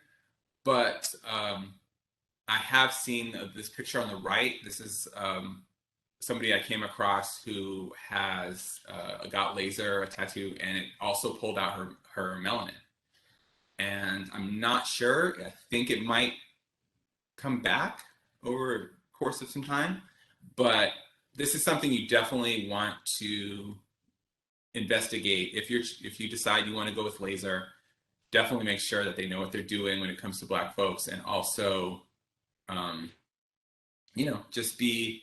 but I have seen this picture on the right. This is somebody I came across who has got laser, a tattoo, and it also pulled out her melanin. And I'm not sure. I think it might come back over the course of some time, but this is something you definitely want to investigate. If you decide you want to go with laser, definitely make sure that they know what they're doing when it comes to Black folks, and also, you know, just be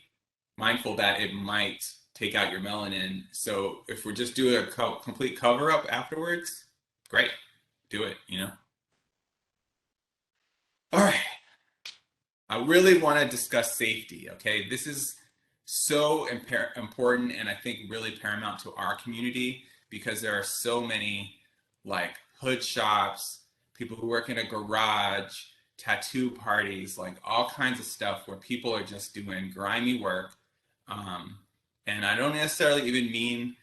mindful that it might take out your melanin. So if we're just doing a complete cover up afterwards, great, do it, you know. All right, I really want to discuss safety, okay? This is so important, and I think really paramount to our community, because there are so many like hood shops, people who work in a garage, tattoo parties, like all kinds of stuff where people are just doing grimy work. And I don't necessarily even mean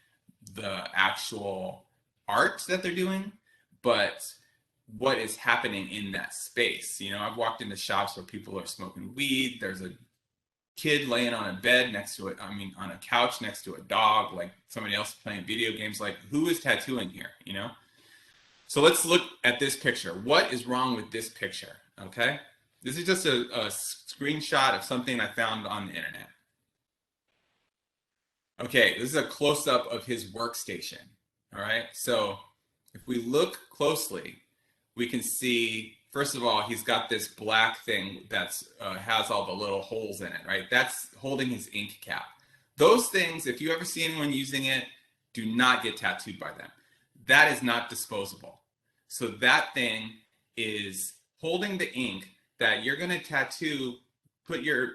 the actual art that they're doing, but what is happening in that space. You know, I've walked into shops where people are smoking weed. There's a kid laying on a bed next to it, on a couch next to a dog, like somebody else playing video games. Like, who is tattooing here, you know? So let's look at this picture. What is wrong with this picture, okay? This is just a screenshot of something I found on the internet. Okay, this is a close-up of his workstation. All right, so if we look closely, we can see, first of all, he's got this black thing that's has all the little holes in it, right? That's holding his ink cap. Those things, if you ever see anyone using it, do not get tattooed by them. That is not disposable. So that thing is holding the ink that you're going to tattoo, put your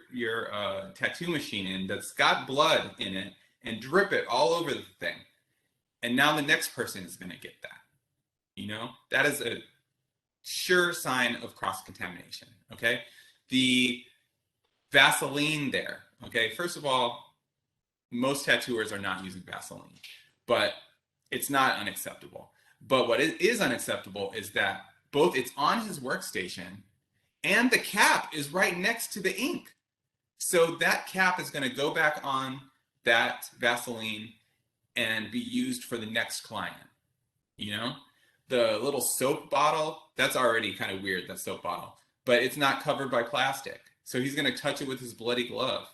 tattoo machine in that's got blood in it and drip it all over the thing. And now the next person is going to get that. You know, that is a sure sign of cross-contamination, okay? The Vaseline there, okay? First of all, most tattooers are not using Vaseline, but it's not unacceptable. But what is unacceptable is that both it's on his workstation and the cap is right next to the ink. So that cap is going to go back on that Vaseline and be used for the next client, you know? The little soap bottle, that's already kind of weird, that soap bottle, but it's not covered by plastic. So he's going to touch it with his bloody glove,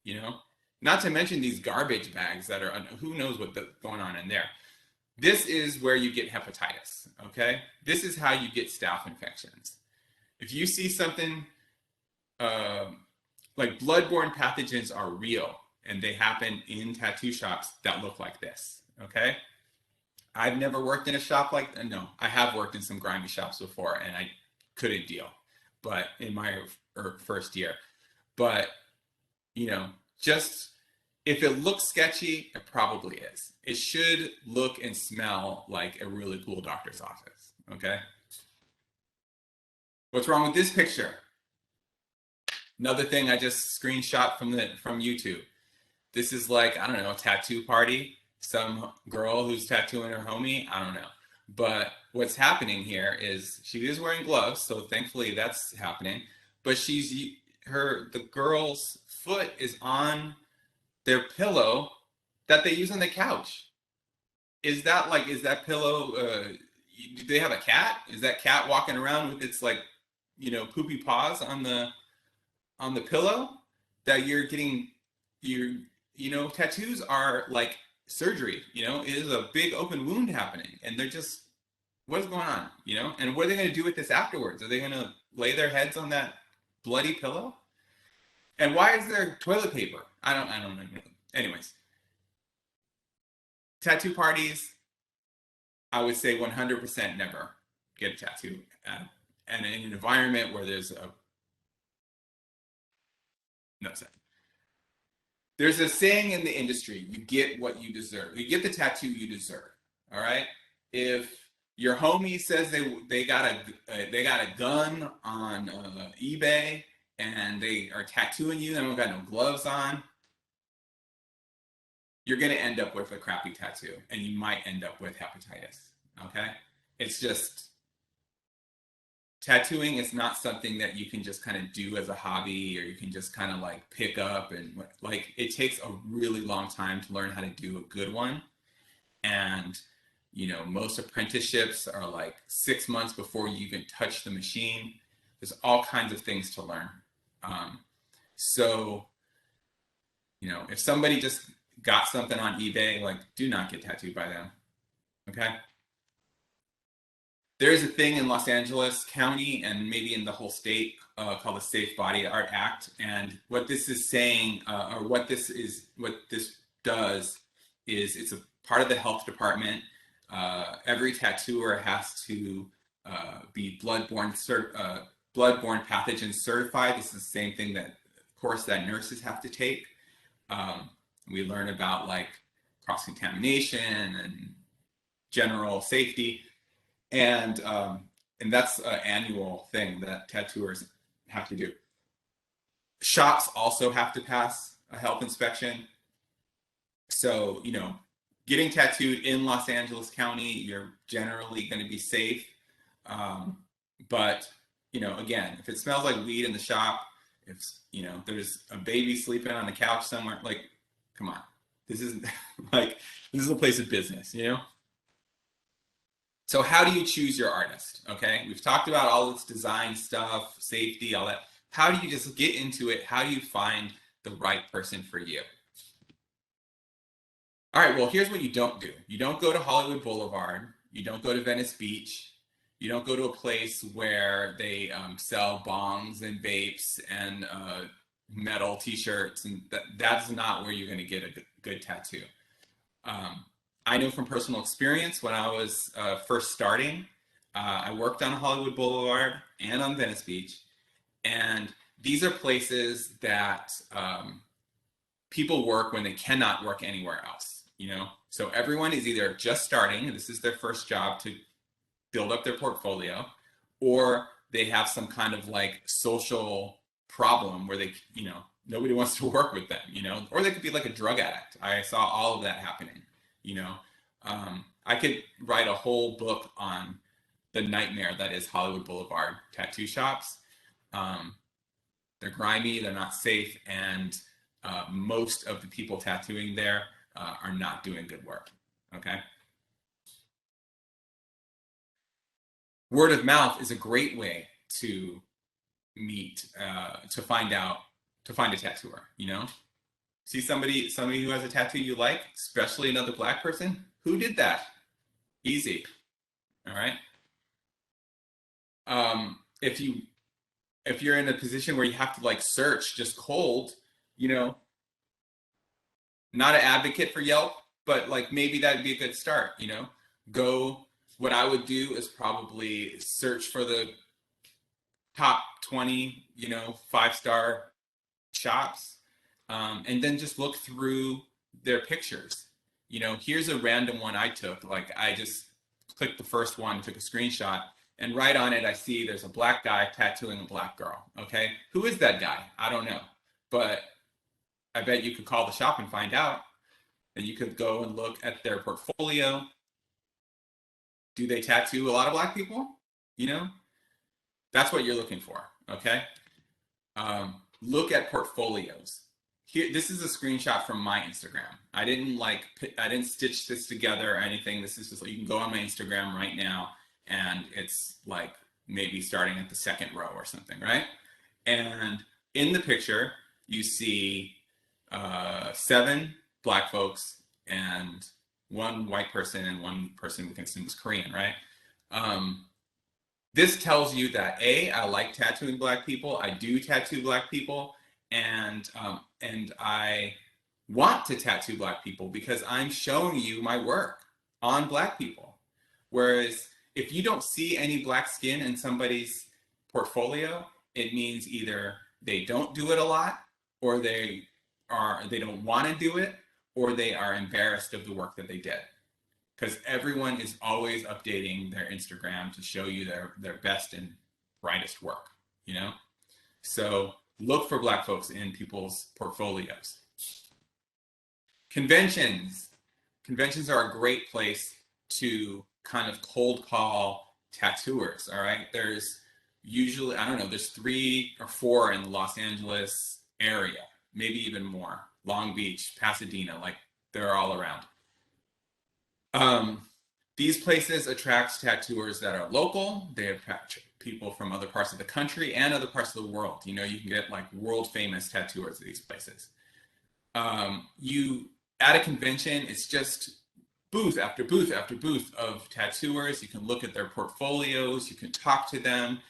you know? Not to mention these garbage bags that are, who knows what's going on in there. This is where you get hepatitis, okay? This is how you get staph infections. If you see something like bloodborne pathogens are real and they happen in tattoo shops that look like this, okay? I've never worked in a shop like that. No, I have worked in some grimy shops before and I couldn't deal, but in my first year. But, you know, just if it looks sketchy, it probably is. It should look and smell like a really cool doctor's office, okay? What's wrong with this picture? Another thing I just screenshot from YouTube. This is like, I don't know, a tattoo party. Some girl who's tattooing her homie, I don't know. But what's happening here is she is wearing gloves, so thankfully that's happening. But the girl's foot is on their pillow that they use on the couch. Is that pillow, do they have a cat? Is that cat walking around with its like, you know, poopy paws on the pillow that you're getting, you know, tattoos are like surgery, you know, it is a big open wound happening and they're just, what is going on, you know? And what are they going to do with this afterwards? Are they going to lay their heads on that bloody pillow? And why is there toilet paper? I don't know. Anyways, tattoo parties, I would say 100% never get a tattoo. And in an environment where there's there's a saying in the industry, you get what you deserve. You get the tattoo you deserve, all right? If your homie says they got a gun on eBay and they are tattooing you and don't got no gloves on, you're going to end up with a crappy tattoo and you might end up with hepatitis, okay? It's just, tattooing is not something that you can just kind of do as a hobby or you can just kind of like pick up and like, it takes a really long time to learn how to do a good one. And, you know, most apprenticeships are like 6 months before you even touch the machine. There's all kinds of things to learn. So, you know, if somebody just got something on eBay, like, do not get tattooed by them, okay? There is a thing in Los Angeles County and maybe in the whole state called the Safe Body Art Act. And what this is saying, or what this does is it's a part of the health department. Every tattooer has to be bloodborne pathogen certified. This is the same thing course that nurses have to take. We learn about like cross-contamination and general safety. And that's an annual thing that tattooers have to do. Shops also have to pass a health inspection. So, you know, getting tattooed in Los Angeles County, you're generally going to be safe. But, you know, again, if it smells like weed in the shop, if, you know, there's a baby sleeping on the couch somewhere, like, come on. This is a place of business, you know? So how do you choose your artist? Okay, we've talked about all this design stuff, safety, all that. How do you just get into it? How do you find the right person for you? All right, well, here's what you don't do. You don't go to Hollywood Boulevard. You don't go to Venice Beach. You don't go to a place where they sell bongs and vapes and metal t-shirts, and that's not where you're going to get a good tattoo. I know from personal experience when I was first starting, I worked on Hollywood Boulevard and on Venice Beach, and these are places that people work when they cannot work anywhere else, you know? So everyone is either just starting, and this is their first job to build up their portfolio, or they have some kind of like social problem where they, you know, nobody wants to work with them, you know, or they could be like a drug addict. I saw all of that happening, you know. I could write a whole book on the nightmare that is Hollywood Boulevard tattoo shops. They're grimy, they're not safe, and most of the people tattooing there are not doing good work, okay? Word of mouth is a great way to meet, to find a tattooer, you know? See somebody who has a tattoo you like, especially another Black person, who did that? Easy, all right? If you're in a position where you have to like search just cold, you know, not an advocate for Yelp, but like maybe that'd be a good start, you know? What I would do is probably search for the top 20, you know, 5-star shops, and then just look through their pictures. You know, here's a random one I took. Like I just clicked the first one, took a screenshot, and right on it I see there's a Black guy tattooing a Black girl. Okay, who is that guy? I don't know, but I bet you could call the shop and find out. And you could go and look at their portfolio. Do they tattoo a lot of Black people? You know, that's what you're looking for, okay? Look at portfolios. Here, this is a screenshot from my Instagram. I didn't stitch this together or anything. This is just like, you can go on my Instagram right now, and it's like maybe starting at the second row or something, right? And in the picture, you see 7 Black folks and 1 white person and 1 person we can assume is Korean, right? This tells you that I like tattooing Black people. I do tattoo Black people, and I want to tattoo Black people because I'm showing you my work on Black people. Whereas if you don't see any Black skin in somebody's portfolio, it means either they don't do it a lot, or they don't want to do it, or they are embarrassed of the work that they did. Because everyone is always updating their Instagram to show you their best and brightest work, you know? So look for Black folks in people's portfolios. Conventions. Conventions are a great place to kind of cold call tattooers, all right? There's usually, I don't know, there's 3 or 4 in the Los Angeles area, maybe even more. Long Beach, Pasadena, like they're all around. These places attract tattooers that are local. They attract people from other parts of the country and other parts of the world. You know, you can get like world famous tattooers at these places. You at a convention, it's just booth after booth after booth of tattooers. You can look at their portfolios. You can talk to them.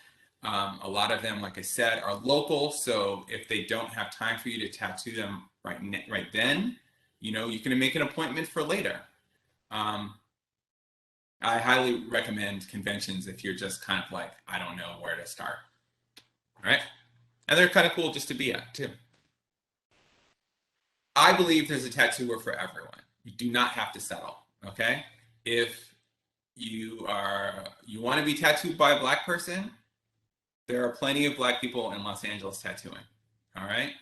A lot of them, like I said, are local. So if they don't have time for you to tattoo them right then, you know, you can make an appointment for later. I highly recommend conventions if you're just kind of like, I don't know where to start. All right? And they're kind of cool just to be at, too. I believe there's a tattooer for everyone. You do not have to settle, okay? If you want to be tattooed by a Black person, there are plenty of Black people in Los Angeles tattooing, all right?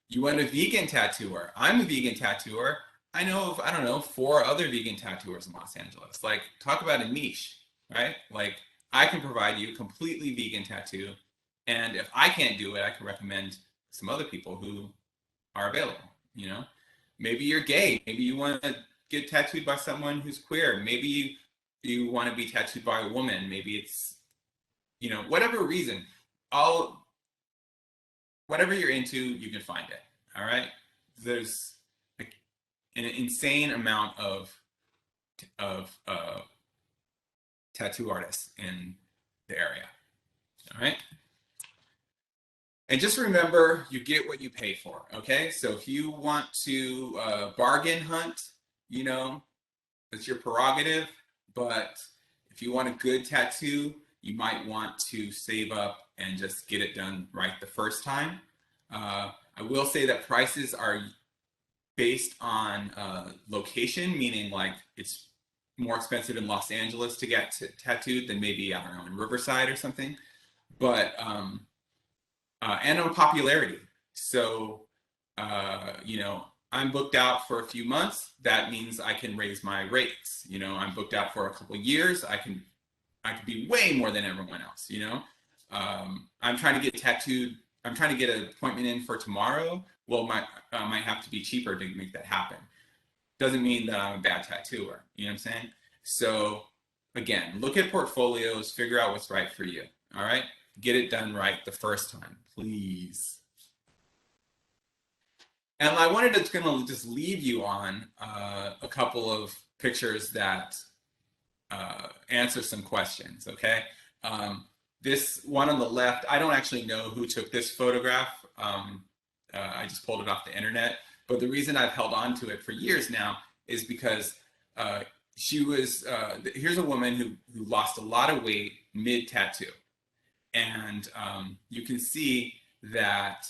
You want a vegan tattooer. I'm a vegan tattooer. I know of, I don't know, 4 other vegan tattooers in Los Angeles. Like, talk about a niche, right? Like, I can provide you a completely vegan tattoo. And if I can't do it, I can recommend some other people who are available, you know? Maybe you're gay. Maybe you want to get tattooed by someone who's queer. Maybe you want to be tattooed by a woman. Maybe it's, you know, whatever reason. Whatever you're into, you can find it, all right? There's, like, an insane amount of tattoo artists in the area. All right. And just remember, you get what you pay for. Okay. So if you want to bargain hunt, you know, it's your prerogative. But if you want a good tattoo, you might want to save up and just get it done right the first time. I will say that prices are based on location, meaning like it's more expensive in Los Angeles to get tattooed than maybe, I don't know, in Riverside or something. But and on popularity. So, you know, I'm booked out for a few months. That means I can raise my rates. You know, I'm booked out for a couple of years. I could be way more than everyone else. You know, I'm trying to get tattooed. I'm trying to get an appointment in for tomorrow. Well, might have to be cheaper to make that happen. Doesn't mean that I'm a bad tattooer. You know what I'm saying? So again, look at portfolios, figure out what's right for you. All right, get it done right the first time, please. And I wanted to just leave you on a couple of pictures that answer some questions. Okay. This one on the left, I don't actually know who took this photograph. I just pulled it off the internet. But the reason I've held on to it for years now is because she was, here's a woman who lost a lot of weight mid-tattoo. And you can see that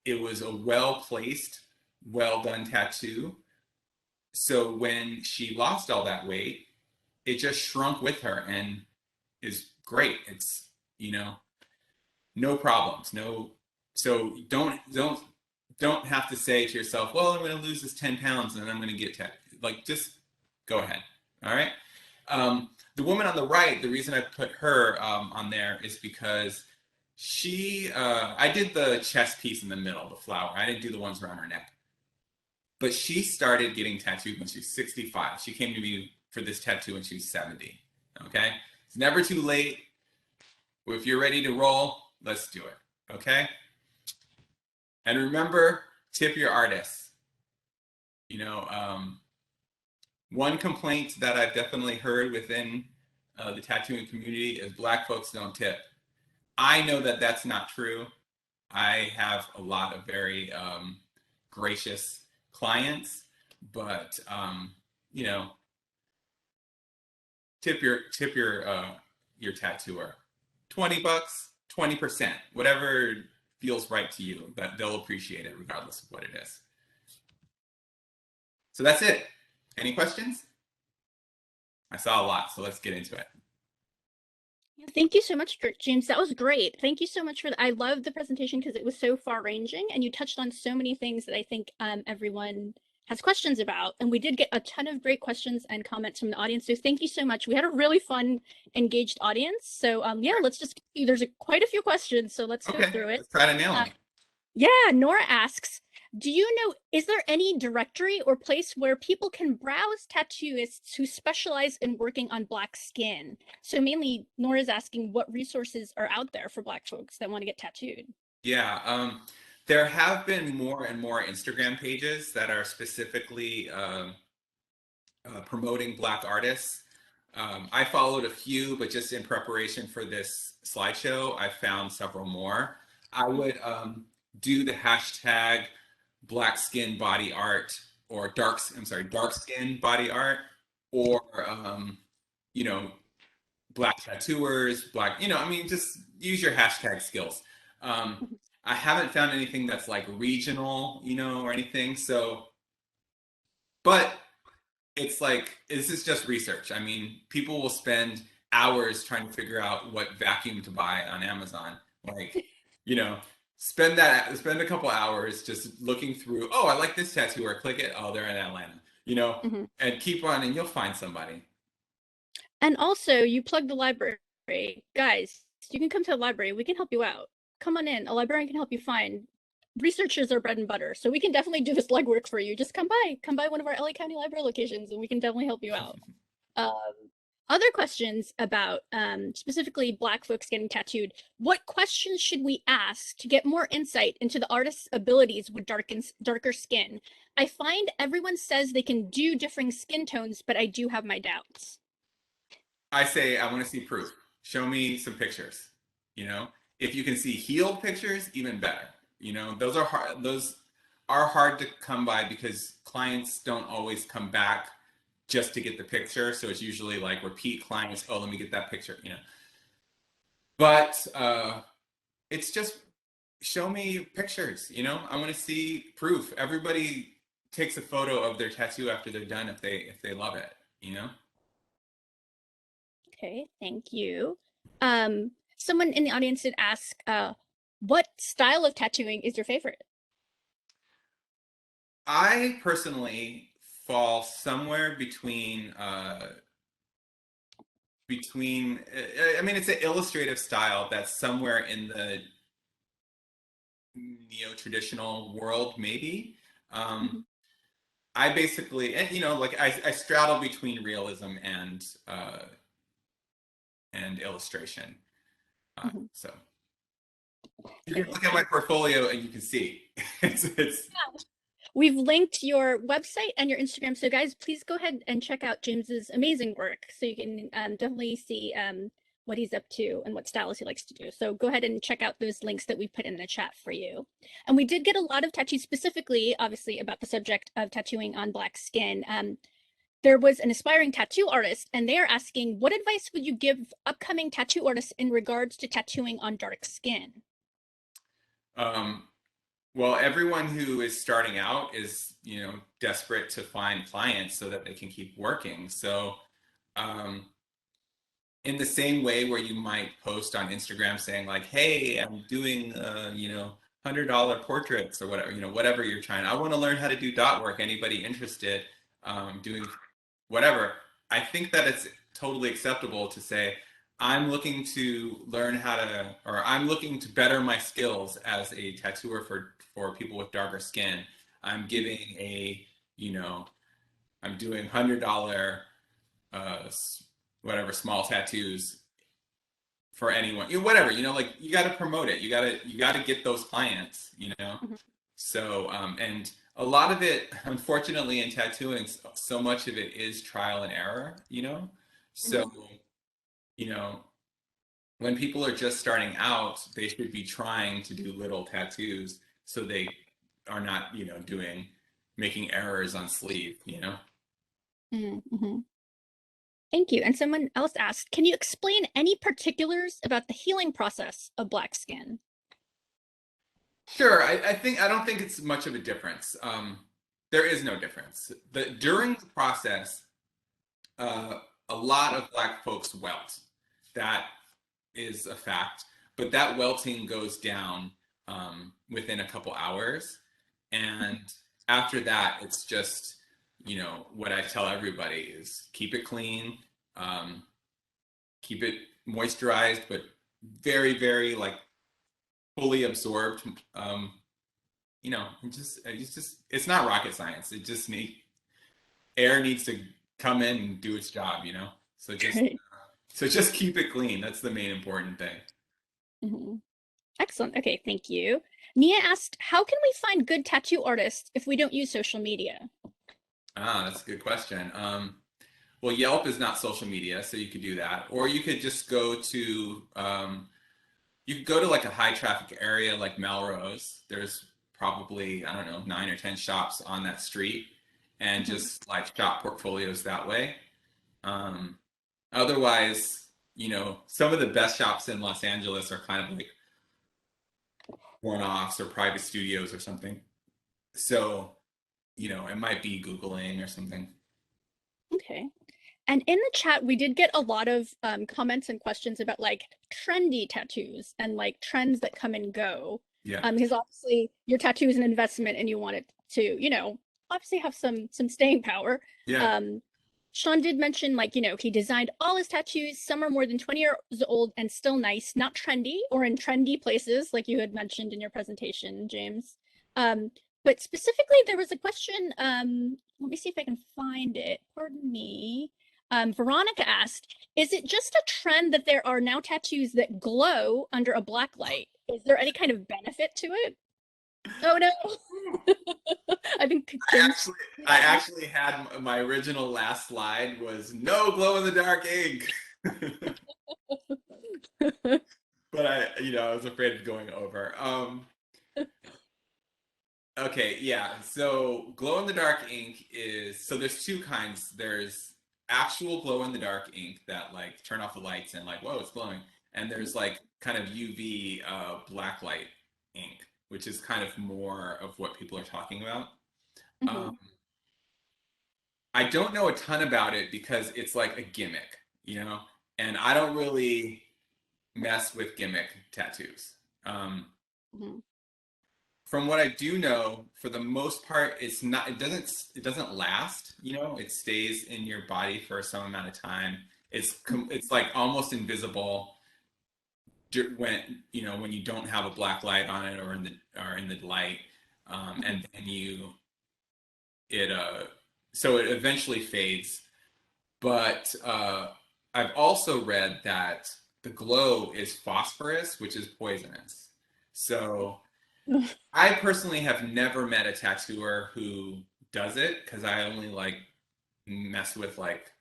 it was a well-placed, well-done tattoo. So when she lost all that weight, it just shrunk with her and is great. It's, you know, no problems. No, so don't have to say to yourself, well, I'm going to lose this 10 pounds and then I'm going to get tattooed. Like, just go ahead. All right. The woman on the right, the reason I put her on there is because she, I did the chest piece in the middle, the flower. I didn't do the ones around her neck. But she started getting tattooed when she was 65. She came to me for this tattoo when she was 70. Okay? It's never too late. If you're ready to roll, let's do it. Okay? And remember, tip your artists. You know, one complaint that I've definitely heard within the tattooing community is Black folks don't tip. I know that that's not true. I have a lot of very gracious clients, but you know, tip your tattooer. $20, 20%, whatever feels right to you, that they'll appreciate it regardless of what it is. So that's it. Any questions? I saw a lot, so let's get into it. Thank you so much, James. That was great. Thank you so much for that. I loved the presentation because it was so far-ranging and you touched on so many things that I think everyone has questions about. And we did get a ton of great questions and comments from the audience. So thank you so much. We had a really fun, engaged audience. So yeah, let's just, there's quite a few questions. So let's go through it. Let's try to nail it. Yeah, Nora asks, do you know, is there any directory or place where people can browse tattooists who specialize in working on Black skin? So mainly, Nora's asking what resources are out there for Black folks that want to get tattooed. Yeah, there have been more and more Instagram pages that are specifically promoting Black artists. I followed a few, but just in preparation for this slideshow, I found several more. I would do the hashtag Black skin body art or dark skin body art, or you know, Black tattooers, Black, you know, I mean, just use your hashtag skills. I haven't found anything that's like regional, you know, or anything. So, but it's like, this is just research. I mean, people will spend hours trying to figure out what vacuum to buy on Amazon. Like, you know, spend a couple hours just looking through, oh, I like this tattooer, click it, oh, they're in Atlanta, you know, and keep on and you'll find somebody. And also, you plug the library. Guys, you can come to the library. We can help you out. Come on in. A librarian can help you find. Researchers are bread and butter, so we can definitely do this legwork for you. Just come by one of our LA County Library locations, and we can definitely help you out. other questions about specifically Black folks getting tattooed. What questions should we ask to get more insight into the artist's abilities with darker skin? I find everyone says they can do differing skin tones, but I do have my doubts. I say I want to see proof. Show me some pictures. You know, if you can see healed pictures, even better. You know, those are hard. Those are hard to come by because clients don't always come back just to get the picture. So it's usually like repeat clients. Oh, let me get that picture. You know, but it's just show me pictures. You know, I want to see proof. Everybody takes a photo of their tattoo after they're done if they love it. You know. Okay, thank you. Someone in the audience did ask, what style of tattooing is your favorite? I personally fall somewhere between I mean it's an illustrative style that's somewhere in the neo-traditional world maybe. Mhm, I basically and you know like I straddle between realism and illustration. mhm. So you can Okay. look at my portfolio and you can see it's We've linked your website and your Instagram. So guys, please go ahead and check out James's amazing work. So you can definitely see what he's up to and what styles he likes to do. So go ahead and check out those links that we put in the chat for you. And we did get a lot of tattoos specifically, obviously, about the subject of tattooing on Black skin. There was an aspiring tattoo artist, and they are asking, what advice would you give upcoming tattoo artists in regards to tattooing on dark skin? um, well, everyone who is starting out is, you know, desperate to find clients so that they can keep working. So, um, in the same way where you might post on Instagram saying like, "Hey, I'm doing, you know, $100 portraits or whatever, you know, whatever you're trying. I want to learn how to do dot work. Anybody interested, doing whatever?" I think that it's totally acceptable to say, "I'm looking to learn how to, or I'm looking to better my skills as a tattooer for people with darker skin. I'm giving a, you know, I'm doing $100 uh, whatever small tattoos for anyone, you know, whatever, you know, like you got to promote it. You got to get those clients, you know. Mhm, So and a lot of it, unfortunately, in tattooing, so much of it is trial and error, you know. mhm, So you know, when people are just starting out, they should be trying to do little tattoos so they are not, you know, making errors on sleeve, you know. mhm, mhm. Thank you. And someone else asked, can you explain any particulars about the healing process of Black skin? Sure, I don't think it's much of a difference. There is no difference. During the process, uh, a lot of Black folks welt. That is a fact. But that welting goes down within a couple hours, and after that, it's just you know what I tell everybody is keep it clean, um, keep it moisturized, but very like fully absorbed. You know, it's not rocket science. It just air needs to come in and do its job, you know. Great. So just keep it clean. That's the main important thing. Mhm. Excellent. Okay, thank you. Nia asked, how can we find good tattoo artists if we don't use social media? Ah, that's a good question. Well, Yelp is not social media, so you could do that, or you could just go to you could go to like a high traffic area like Melrose. There's probably I don't know 9 or 10 shops on that street, and Mhm, just like shop portfolios that way. Um, Otherwise, you know, some of the best shops in Los Angeles are kind of like one-offs or private studios or something. So, you know, it might be Googling or something. okay. And in the chat, we did get a lot of comments and questions about like trendy tattoos and like trends that come and go. Yeah. Because obviously your tattoo is an investment and you want it to, obviously have some staying power. Yeah. Um, Sean did mention like, he designed all his tattoos. Some are more than 20 years old and still nice, not trendy or in trendy places, like you had mentioned in your presentation, James. Um, but specifically, there was a question. Let me see if I can find it. Pardon me. Veronica asked, Is it just a trend that there are now tattoos that glow under a black light? Is there any kind of benefit to it? Oh no. I think I James. actually, I actually had my original last slide was no glow in the dark ink, but I was afraid of going over. Okay, yeah. So glow in the dark ink is so there's two kinds. There's actual glow in the dark ink that like turn off the lights and like whoa, it's glowing. And there's like kind of UV black light ink, which is kind of more of what people are talking about. Um, Mhm, I don't know a ton about it because it's like a gimmick, and I don't really mess with gimmick tattoos. Um, mhm, from what I do know, for the most part, it doesn't last. It stays in your body for some amount of time. mhm, It's like almost invisible when you don't have a black light on it or in the light, mhm, and then it so it eventually fades. But I've also read that the glow is phosphorus, which is poisonous. So I personally have never met a tattooer who does it because I only like mess with like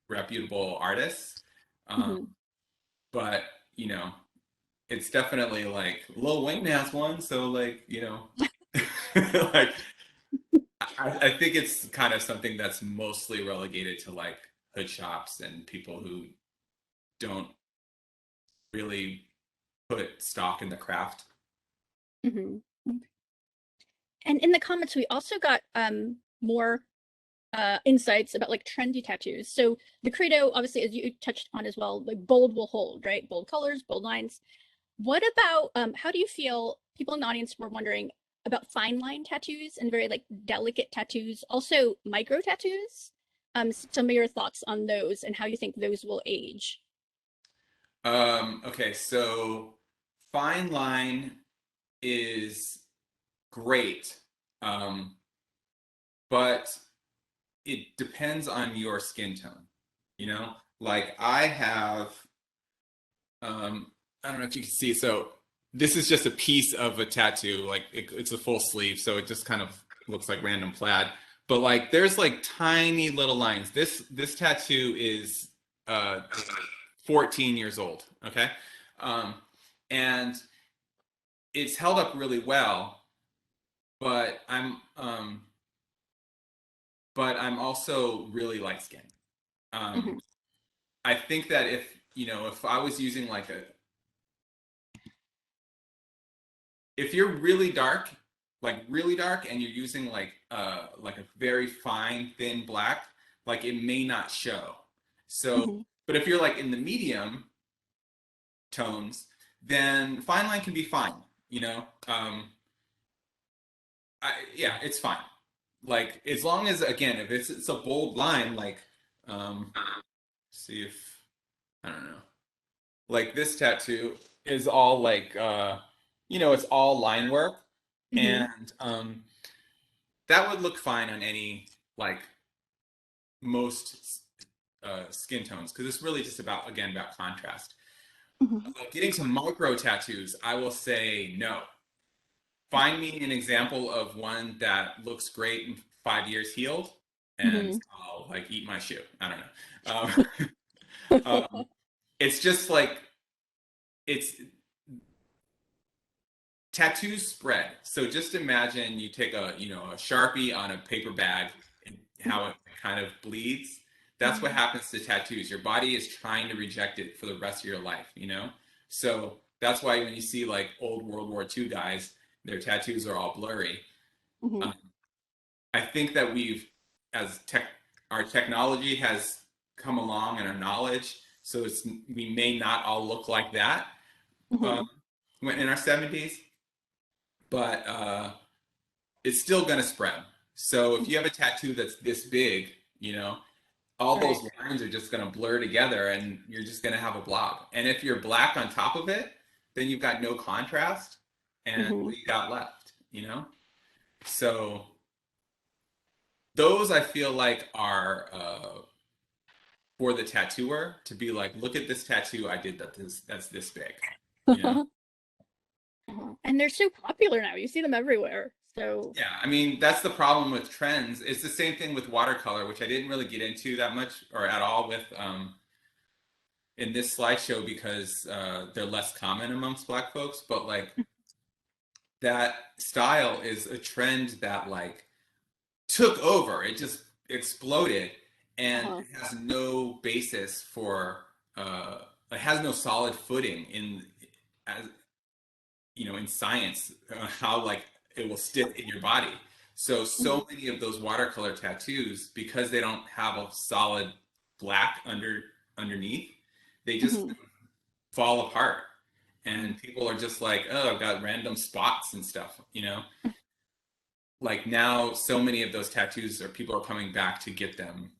reputable artists. Um, mhm. but you know, it's definitely like Lil Wayne has one, so like like I think it's kind of something that's mostly relegated to like hood shops and people who don't really put stock in the craft. Mhm. And in the comments, we also got more insights about like trendy tattoos. So the credo, obviously, as you touched on as well, like bold will hold, right? Bold colors, bold lines. What about how do you feel? People in the audience were wondering about fine line tattoos and very like delicate tattoos, also micro tattoos. Some of your thoughts on those and how you think those will age. Okay, so fine line is great, um, but it depends on your skin tone. Like I have, I don't know if you can see. So this is just a piece of a tattoo. Like it's a full sleeve, so it just kind of looks like random plaid. But like there's like tiny little lines. This tattoo is 14 years old. Okay, um, and it's held up really well. But I'm also really light skinned. Um, Hmm. I think that if I was using if you're really dark, and you're using like a very fine, thin black, like it may not show. So, Hmm. but if you're like in the medium tones, then fine line can be fine. You know, yeah, it's fine. Like as long as again, if it's a bold line, like um, see if I don't know. Like this tattoo is all like it's all line work, Hmm. and that would look fine on any like most skin tones because it's really just about contrast. Hmm. Getting to micro tattoos, I will say no. Find me an example of one that looks great in 5 years healed, and Hmm. I'll like eat my shoe. I don't know. It's just like it's tattoos spread. So just imagine you take a Sharpie on a paper bag and how it kind of bleeds. That's what happens to tattoos. Your body is trying to reject it for the rest of your life. So that's why when you see like old World War II guys, their tattoos are all blurry. Hmm. Um, I think that as tech, our technology has come along and our knowledge, so we may not all look like that um, Hmm. in our 70s, but it's still going to spread. So if you have a tattoo that's this big, all Right. those lines are just going to blur together and you're just going to have a blob. And if you're black on top of it, then you've got no contrast and Hmm. what you got left? So those I feel like are for the tattooer to be like, look at this tattoo I did that's this big, you know? And they're so popular now. You see them everywhere. So Yeah, I mean, that's the problem with trends. It's the same thing with watercolor, which I didn't really get into that much or at all with in this slideshow because they're less common amongst Black folks. But like that style is a trend that like took over. It just exploded and it has no basis for it has no solid footing in as you know in science how like it will stick in your body. So many of those watercolor tattoos, because they don't have a solid black underneath, they just fall apart. And people are just like, oh, I've got random spots and stuff, you know? Like now, so many of those tattoos are people are coming back to get them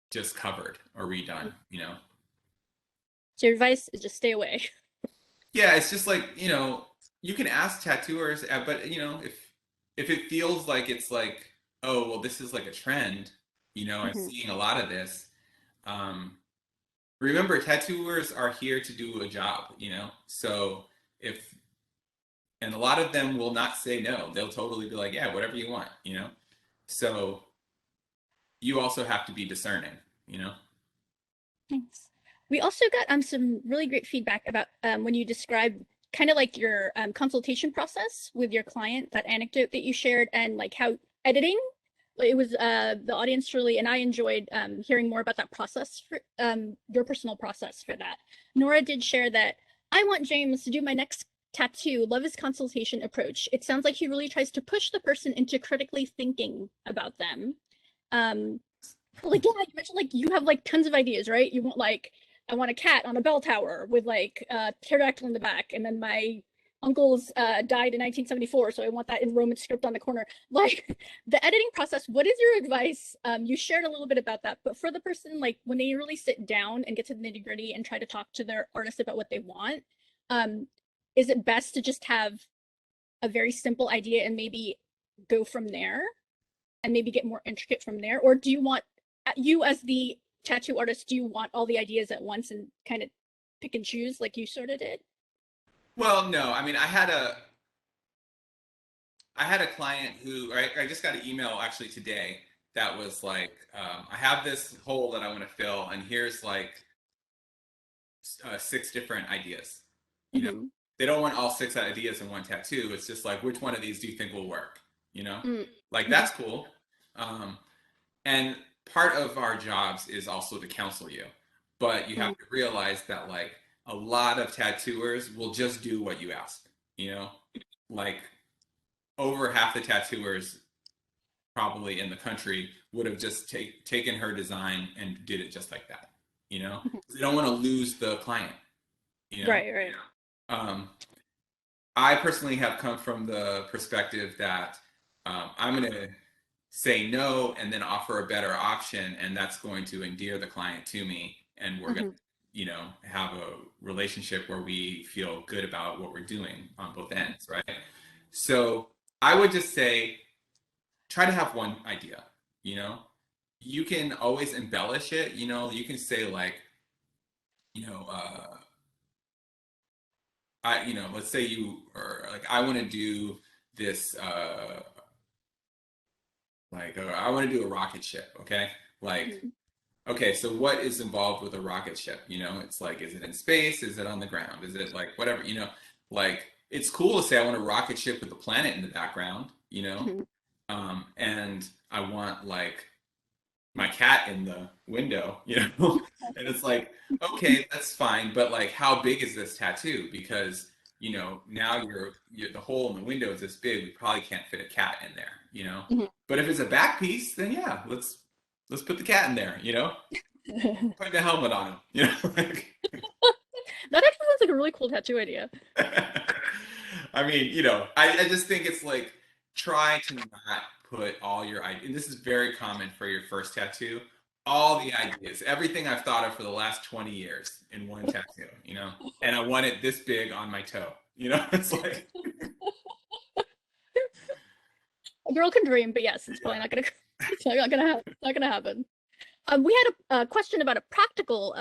just covered or redone, you know? so your advice is just stay away. Yeah, it's just like, you know, you can ask tattooers, but you know, if it feels like it's like, oh, well, this is like a trend, you know, I'm seeing a lot of this. Um, remember, tattooers are here to do a job, you know? So if, and a lot of them will not say no. They'll totally be like, yeah, whatever you want, you know? So you also have to be discerning, you know? Thanks. We also got some really great feedback about when you described kind of like your consultation process with your client, that anecdote that you shared, and like how editing. It was the audience really, and I enjoyed hearing more about that process for your personal process for that. Nora did share that I want James to do my next tattoo. Love his consultation approach. It sounds like he really tries to push the person into critically thinking about them. Like, yeah, you mentioned like you have like tons of ideas, right? You want like I want a cat on a bell tower with like pterodactyl in the back, and then my uncle's died in 1974, so I want that in Roman script on the corner. Like the editing process, what is your advice? You shared a little bit about that, but for the person like when they really sit down and get to the nitty gritty and try to talk to their artist about what they want, um, is it best to just have a very simple idea and maybe go from there and maybe get more intricate from there, or do you want you as the tattoo artist, do you want all the ideas at once and kind of pick and choose like you sort of did? Well, no, I mean, I had a client who I just got an email actually today that was like, I have this hole that I want to fill, and here's like 6 different ideas. You know, Mm-hmm. they don't want all 6 ideas in one tattoo. It's just like, which one of these do you think will work? You know, like Mm-hmm. that's cool. Um, and part of our jobs is also to counsel you, but you have to realize that like a lot of tattooers will just do what you ask. You know, like over half the tattooers probably in the country would have just taken her design and did it just like that. You know, they don't want to lose the client. You know, Right, right. um, I personally have come from the perspective that I'm going to say no and then offer a better option, and that's going to endear the client to me, and we're going to, you know, have a relationship where we feel good about what we're doing on both ends, right? So I would just say try to have one idea, you know. You can always embellish it, you know. You can say like, you know, you know, let's say you are like, I want to do this, like, I want to do a rocket ship, okay? Like, okay, so what is involved with a rocket ship? You know, it's like, is it in space? Is it on the ground? Is it like whatever, you know, like it's cool to say I want a rocket ship with a planet in the background, you know, and I want like my cat in the window, you know, and it's like, okay, that's fine, but like, how big is this tattoo? Because you know, now you're the hole in the window is this big, we probably can't fit a cat in there, you know. But if it's a back piece, then yeah, let's put the cat in there, you know, put the helmet on him, you know. Like, That actually sounds like a really cool tattoo idea. I mean, you know, I just think it's like try to not put all your ideas, and this is very common for your first tattoo, all the ideas, everything I've thought of for the last 20 years in one tattoo, you know, and I want it this big on my toe, you know, it's like, A girl can dream, but yes, it's probably not gonna. It's not gonna happen. We had a question about a practical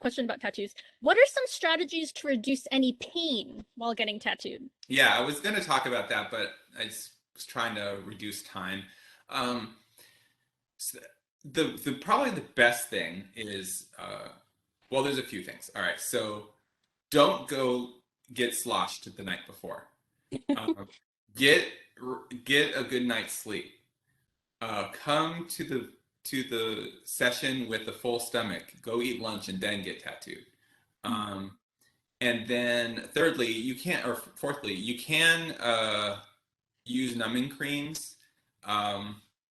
question about tattoos. What are some strategies to reduce any pain while getting tattooed? Yeah, I was going to talk about that, but I just was trying to reduce time. Um, so the probably the best thing is well, there's a few things. All right, so don't go get sloshed the night before. Um, get get a good night's sleep. Come to the session with a full stomach. Go eat lunch and then get tattooed. Um, and then thirdly, you can, or fourthly, you can use numbing creams.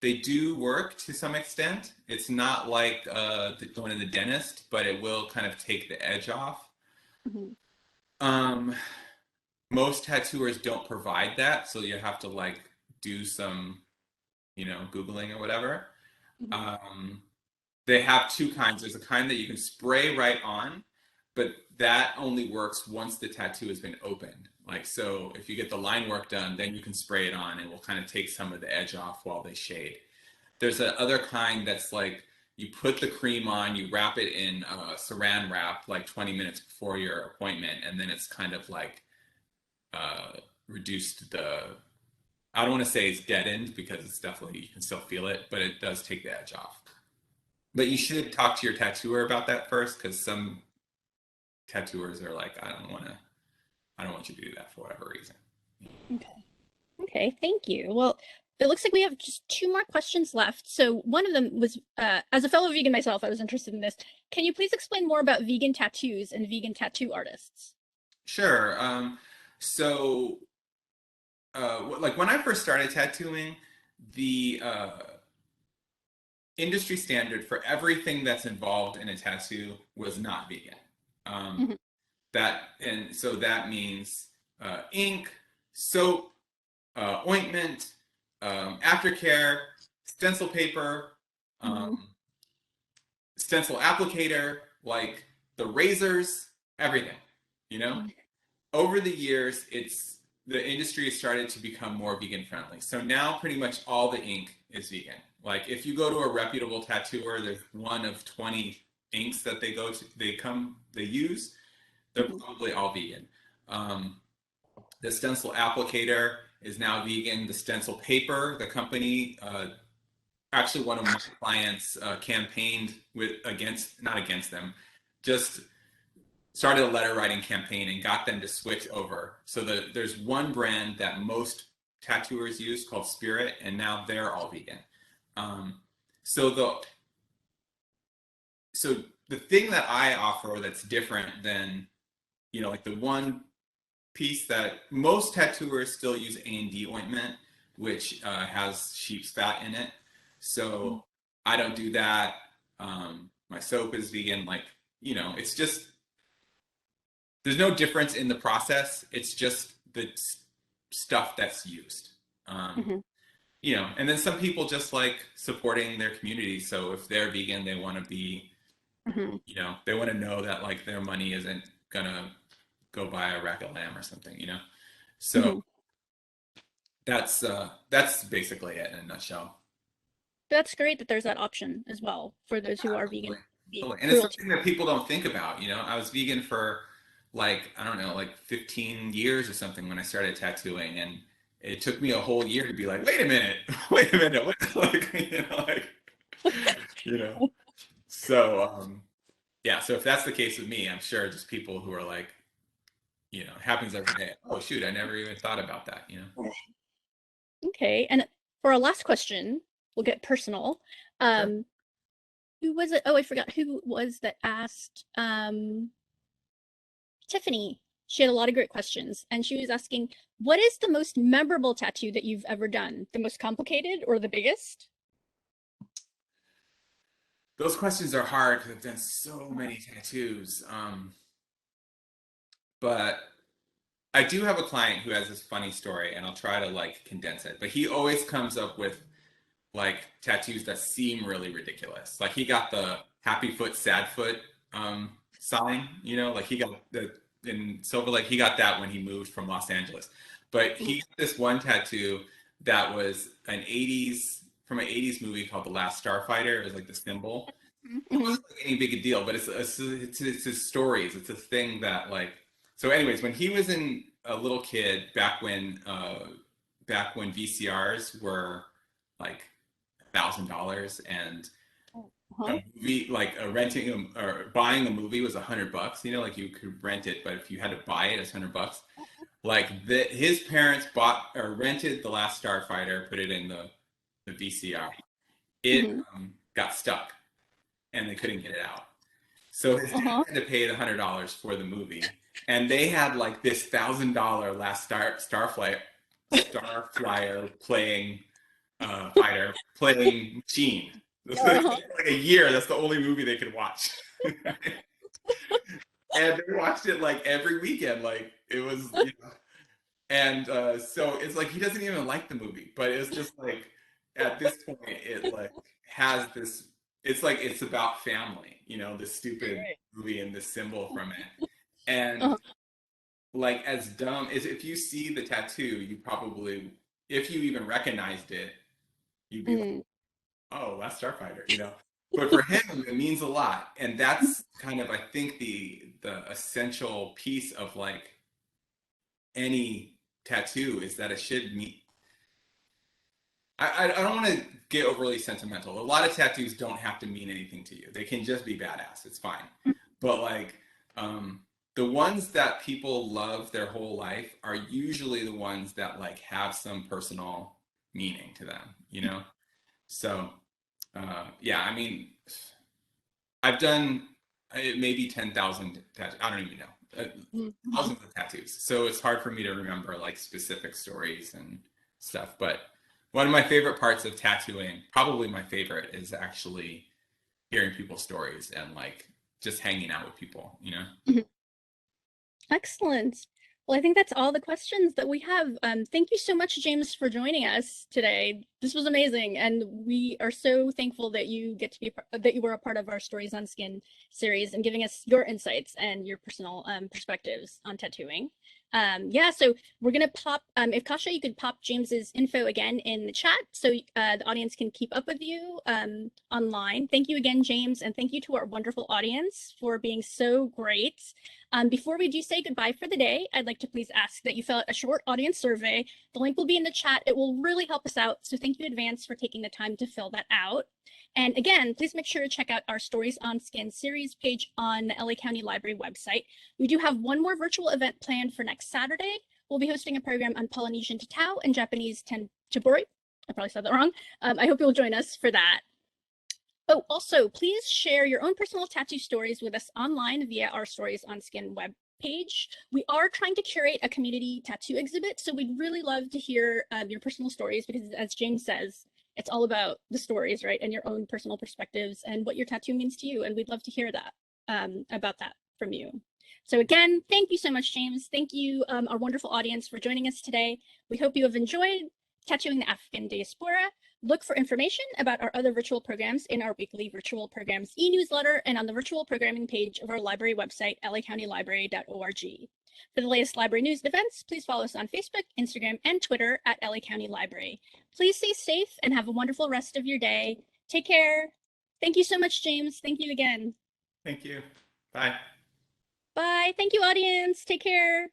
They do work to some extent. It's not like going to the dentist, but it will kind of take the edge off. Mhm. Um, Most tattooers don't provide that, so you have to like do some, Googling or whatever. Mhm. Um, they have two kinds. There's a kind that you can spray right on, but that only works once the tattoo has been opened. Like, so if you get the line work done, then you can spray it on and it will kind of take some of the edge off while they shade. There's a other kind that's like you put the cream on, you wrap it in saran wrap like 20 minutes before your appointment, and then it's kind of like uh, reduced the. I don't want to say it's deadened because it's definitely you can still feel it, but it does take the edge off. But you should talk to your tattooer about that first, because some tattooers are like, I don't want you to do that for whatever reason. Okay. Okay, thank you. Well, it looks like we have just two more questions left. So one of them was, as a fellow vegan myself, I was interested in this. Can you please explain more about vegan tattoos and vegan tattoo artists? Sure. So, like when I first started tattooing, the industry standard for everything that's involved in a tattoo was not vegan. Um, Mhm. and so that means ink, soap, ointment, aftercare, stencil paper, Mhm. um, stencil applicator, like the razors, everything. You know, Mhm. over the years, the industry has started to become more vegan friendly. So now, pretty much all the ink is vegan. Like if you go to a reputable tattooer, there's one of 20 inks that they use. They're Mhm. probably all vegan. Um, the stencil applicator is now vegan. The stencil paper, the company, actually one of my clients campaigned not against them, just started a letter writing campaign and got them to switch over. So there's one brand that most tattooers use called Spirit, and now they're all vegan. Um, so the so the thing that I offer that's different than like the one piece that most tattooers still use A&D ointment, which has sheep's fat in it. Mhm. So I don't do that. My soap is vegan. Like, it's just, there's no difference in the process. It's just the stuff that's used. Um, Mhm. and then some people just like supporting their community. So if they're vegan, they want to be, Mhm. they want to know that like their money isn't gonna go buy a rack of lamb or something, So Mhm. that's basically it in a nutshell. That's great that there's that option as well for those who are Totally. vegan, be Totally. And it's cruelty. something that people don't think about, I was vegan for like, I don't know, like 15 years or something when I started tattooing, and it took me a whole year to be like, wait a minute, wait a minute, what like, you know. So yeah, so if that's the case with me, I'm sure just people who are like, it happens every day. Oh shoot, I never even thought about that. Okay, and for our last question, we'll get personal. Sure. Um, who was it? Oh, I forgot who it was that asked. Tiffany. She had a lot of great questions, and she was asking, "What is the most memorable tattoo that you've ever done? The most complicated or the biggest?" Those questions are hard because I've done so many tattoos. But I do have a client who has this funny story, and I'll try to like condense it. But he always comes up with like tattoos that seem really ridiculous. Like he got the happy foot, sad foot sign, like he got the in Silver Lake, he got that when he moved from Los Angeles. But he got this one tattoo that was an 80s from an 80s movie called The Last Starfighter. It was like the symbol. It Mm-hmm. wasn't like any big deal, but it's his stories. It's a thing that like. So, anyways, when he was a little kid, back when VCRs were like $1,000 and Uh-huh. a movie like renting or buying a movie was $100. You know, like you could rent it, but if you had to buy it, it's $100. Like his parents bought or rented The Last Starfighter, put it in the VCR. It Mm-hmm. got stuck and they couldn't get it out. So his dad Uh-huh. had to pay $100 for the movie, and they had like this $1,000 Last Starflyer playing fighter playing machine. This was Uh-huh. like a year. That's the only movie they could watch. And they watched it like every weekend. Like it was, and so it's like he doesn't even like the movie, but it's just like at this point it like has this. It's like it's about family, this stupid Right. movie and this symbol from it. And Uh-huh. like as dumb as if you see the tattoo, you probably, if you even recognized it, you'd be like, Mm. oh, that's Starfighter. But for him, it means a lot, and that's kind of, I think, the essential piece of like any tattoo is that it should mean. I don't want to get overly sentimental. A lot of tattoos don't have to mean anything to you. They can just be badass. It's fine. But like um, the ones that people love their whole life are usually the ones that like have some personal meaning to them. So yeah, I mean, I've done maybe 10,000 tattoos. I don't even know. Mm-hmm. Thousands of tattoos. So it's hard for me to remember like specific stories and stuff. But one of my favorite parts of tattooing, probably my favorite, is actually hearing people's stories and like just hanging out with people. Mhm. Excellent. Well, I think that's all the questions that we have. Thank you so much, James, for joining us today. This was amazing, and we are so thankful that that you were a part of our Stories on Skin series and giving us your insights and your personal perspectives on tattooing. Yeah, so we're gonna pop. If Kasha, you could pop James's info again in the chat so the audience can keep up with you online. Thank you again, James, and thank you to our wonderful audience for being so great. Before we do say goodbye for the day, I'd like to please ask that you fill out a short audience survey. The link will be in the chat. It will really help us out. So thank you in advance for taking the time to fill that out. And again, please make sure to check out our Stories on Skin series page on the LA County Library website. We do have one more virtual event planned for next Saturday. We'll be hosting a program on Polynesian tatau and Japanese tenchibori. I probably said that wrong. I hope you'll join us for that. Oh, also, please share your own personal tattoo stories with us online via our Stories on Skin web page. We are trying to curate a community tattoo exhibit, so we'd really love to hear your personal stories because, as James says, it's all about the stories, right? And your own personal perspectives and what your tattoo means to you. And we'd love to hear that about that from you. So again, thank you so much, James. Thank you, our wonderful audience, for joining us today. We hope you have enjoyed Tattooing the African Diaspora. Look for information about our other virtual programs in our weekly virtual programs e-newsletter and on the virtual programming page of our library website, lacountylibrary.org. For the latest library news and events, please follow us on Facebook, Instagram, and Twitter at LA County Library. Please stay safe and have a wonderful rest of your day. Take care. Thank you so much, James. Thank you again. Thank you. Bye. Bye. Thank you, audience. Take care.